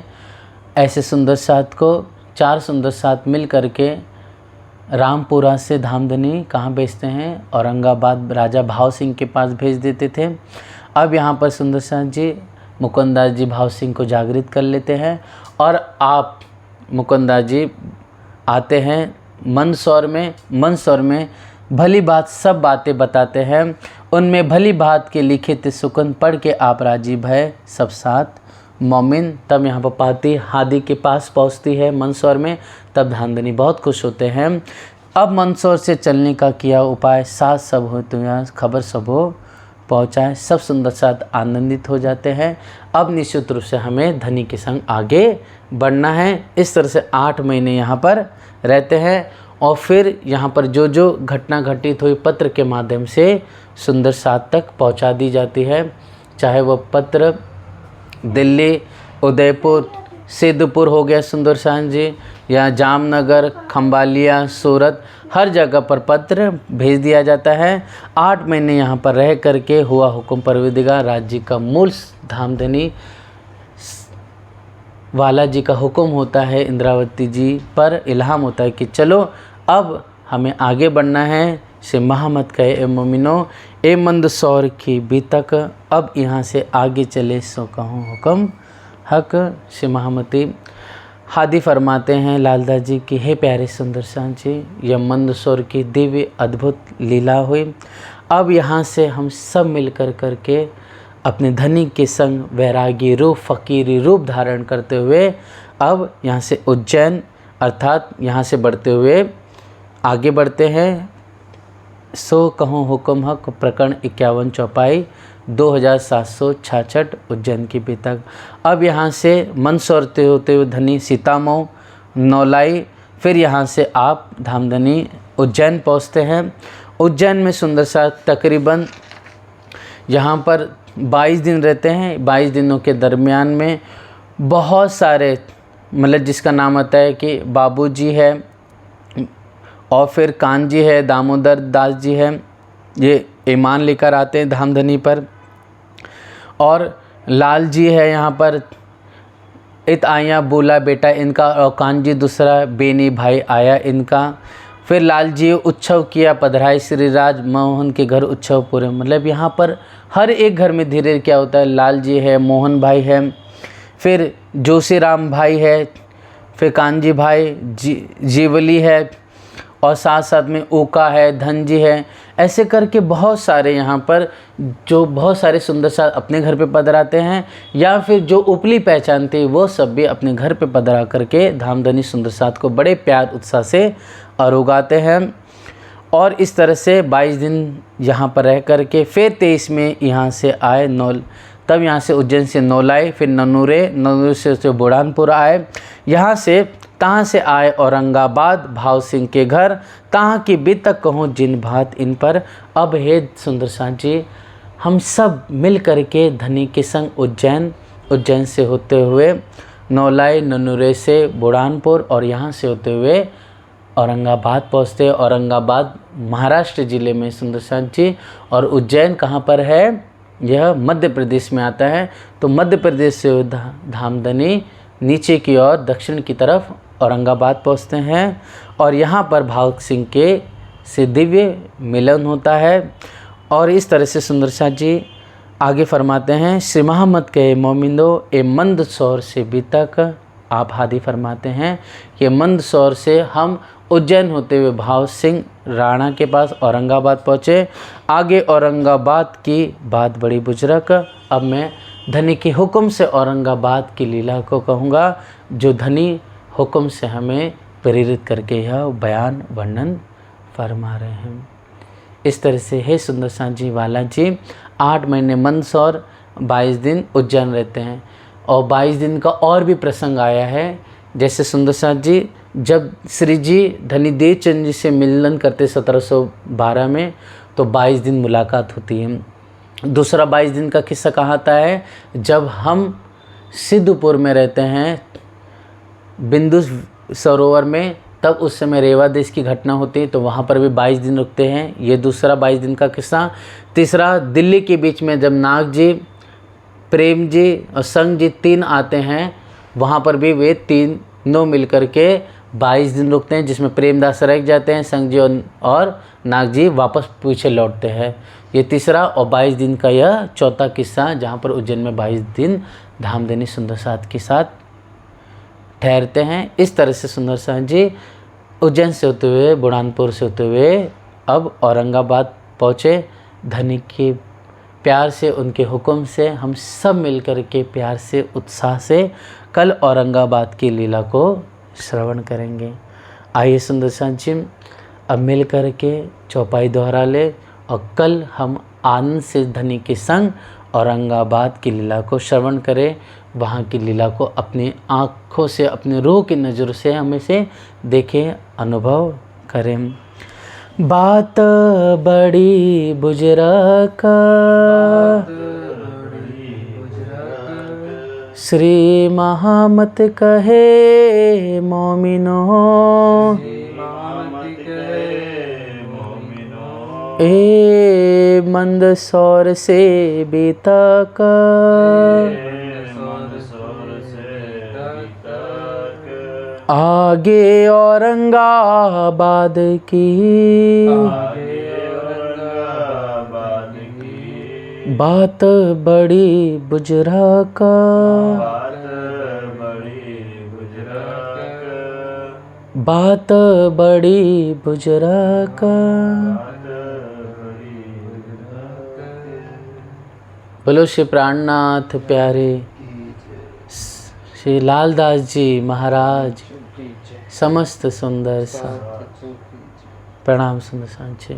ऐसे सुंदर साथ को 4 सुंदर साथ मिल करके रामपुरा से धामधनी कहाँ भेजते हैं, औरंगाबाद राजा भाव सिंह के पास भेज देते थे। अब यहाँ पर सुंदर साथ जी मुकुंदास जी भाव सिंह को जागृत कर लेते हैं और आप मुकुंदास जी आते हैं मंदसौर में भली बात सब बातें बताते हैं। उनमें भली बात के लिखित सुकन पढ़ के आप राजी भय सब साथ मोमिन। तब यहाँ पर पाती हादी के पास पहुँचती है मंदसौर में, तब धामधनी बहुत खुश होते हैं। अब मंदसौर से चलने का किया उपाय, साथ सब हो तो यहाँ खबर सब हो पहुँचाए। सब सुंदर साथ आनंदित हो जाते हैं। अब निश्चित रूप से हमें धनी के संग आगे बढ़ना है। इस तरह से 8 महीने यहाँ पर रहते हैं और फिर यहाँ पर जो जो घटना घटित हुई पत्र के माध्यम से सुंदर साथ तक पहुँचा दी जाती है। चाहे वह पत्र दिल्ली, उदयपुर, सिद्धपुर हो गया सुंदर साथ जी, या जामनगर, खम्बालिया, सूरत, हर जगह पर पत्र भेज दिया जाता है। 8 महीने यहाँ पर रह करके हुआ हुक्म परवरदिगार राज्य का मूल धामधनी वाला जी का हुक्म होता है, इंद्रावती जी पर इल्हाम होता है कि चलो अब हमें आगे बढ़ना है। से महामत कहे ए मोमिनो ए मंदसौर की बीतक, अब यहाँ से आगे चले सो कहूँ हुक्म हक। से महामती हादी फरमाते हैं लालदास जी की, हे प्यारे सुंदर साथ जी, यह मंदसौर की दिव्य अद्भुत लीला हुई। अब यहाँ से हम सब मिल करके अपने धनी के संग वैरागी रूप, फ़कीरी रूप धारण करते हुए अब यहाँ से उज्जैन अर्थात यहाँ से बढ़ते हुए आगे बढ़ते हैं। सो कहूँ हुक्म हक प्रकरण 51 चौपाई 2766 उज्जैन की बीतक। अब यहाँ से मंदसौर होते हुए धनी सीतामऊ, नौलाई, फिर यहाँ से आप धामधनी उज्जैन पहुँचते हैं। उज्जैन में सुंदर साथ तकरीबन यहाँ पर 22 दिन रहते हैं। 22 दिनों के दरमियान में बहुत सारे मतलब जिसका नाम आता है कि बाबूजी है और फिर कानजी है, दामोदर दास जी है, ये ईमान लेकर आते हैं धामधनी पर। और लाल जी है यहाँ पर, इत आया बोला बेटा इनका, और कानजी दूसरा बेनी भाई आया इनका। फिर लाल जी उत्सव किया, पधराई श्री राज मोहन के घर उत्सव पूरे। मतलब यहाँ पर हर एक घर में धीरे क्या होता है, लाल जी है, मोहन भाई है, फिर जोशी राम भाई है, फिर कानजी भाई जीवली है, और साथ साथ में ओका है, धनजी है। ऐसे करके बहुत सारे यहाँ पर जो बहुत सारे सुंदर साथ अपने घर पे पधराते हैं, या फिर जो उपली पहचानते हैं वो सब भी अपने घर पे पधरा करके धामधनी सुंदर साथ को बड़े प्यार उत्साह से अरोगाते हैं। और इस तरह से 22 दिन यहाँ पर रह करके फिर 23 में यहाँ से आए तब यहाँ से उज्जैन से नौलाई, फिर ननूरे से बुढ़ानपुर आए। यहाँ से तहाँ से आए औरंगाबाद भाव सिंह के घर, तहाँ की बीतक कहूँ जिन भात इन पर। अब हे सुंदर साथ जी हम सब मिल कर के धनी के संग उज्जैन से होते हुए नौलाई ननुरे से बुरहानपुर और यहाँ से होते हुए औरंगाबाद पहुँचते। औरंगाबाद महाराष्ट्र ज़िले में सुंदरसाथ जी, और उज्जैन कहाँ पर है, यह मध्य प्रदेश में आता है। तो मध्य प्रदेश से धामधनी नीचे की ओर दक्षिण की तरफ औरंगाबाद पहुँचते हैं और यहाँ पर भावक सिंह के से दिव्य मिलन होता है। और इस तरह से सुंदरसाथ जी आगे फरमाते हैं, श्री मोहम्मद के मोमिंदो ए मंद सौर से भी तक, आप हादी फरमाते हैं कि मंदसौर से हम उज्जैन होते हुए भाव सिंह राणा के पास औरंगाबाद पहुँचे। आगे औरंगाबाद की बात बड़ी बुजुर्ग। अब मैं धनी के हुक्म से औरंगाबाद की लीला को कहूँगा, जो धनी हुक्म से हमें प्रेरित करके यह बयान वर्णन फरमा रहे हैं। इस तरह से हे सुंदरसाथ जी वाला जी 8 महीने मंदसौर 22 दिन उज्जैन रहते हैं। और 22 दिन का और भी प्रसंग आया है, जैसे सुंदरसाथ जी जब श्री जी धनी देवचंद जी से मिलन करते 1712 में, तो 22 दिन मुलाकात होती है। दूसरा 22 दिन का किस्सा कहाँ आता है, जब हम सिद्धपुर में रहते हैं बिंदु सरोवर में, तब उस समय रेवा देश की घटना होती है, तो वहाँ पर भी 22 दिन रुकते हैं। ये दूसरा 22 दिन का किस्सा। तीसरा दिल्ली के बीच में जब नाग जी, प्रेम जी और संग जी 3 आते हैं, वहाँ पर भी वे तीनों मिल कर के 22 दिन रुकते हैं, जिसमें प्रेमदास रह जाते हैं, संग जी और नाग जी वापस पीछे लौटते हैं। ये तीसरा और 22 दिन का यह चौथा किस्सा, जहाँ पर उज्जैन में 22 दिन धामधनी सुंदरसाथ के साथ ठहरते हैं। इस तरह से सुंदरसाथ जी उज्जैन से होते हुए बुरहानपुर से होते हुए अब औरंगाबाद पहुँचे। धनी के प्यार से, उनके हुक्म से हम सब मिलकर के प्यार से, उत्साह से कल औरंगाबाद की लीला को श्रवण करेंगे। आइए सुंदरसाथ जी अब मिल कर के चौपाई दोहरा ले और कल हम आनंद से धनी के संग औरंगाबाद की लीला को श्रवण करें। वहाँ की लीला को अपनी आँखों से, अपने रूह की नज़र से हमें से देखें, अनुभव करें। बात बड़ी बुजुर्ग श्री मोहम्मद कहे मोमिनो, ए मंदसौर से भी तक, आगे औरंगाबाद की, बात बड़ी बुजुर्ग, बात बड़ी बुजुर्ग। बोलो श्री प्राणनाथ प्यारे श्री लालदास जी महाराज समस्त सुंदर सा। प्रणाम सुंदरसाथ जी।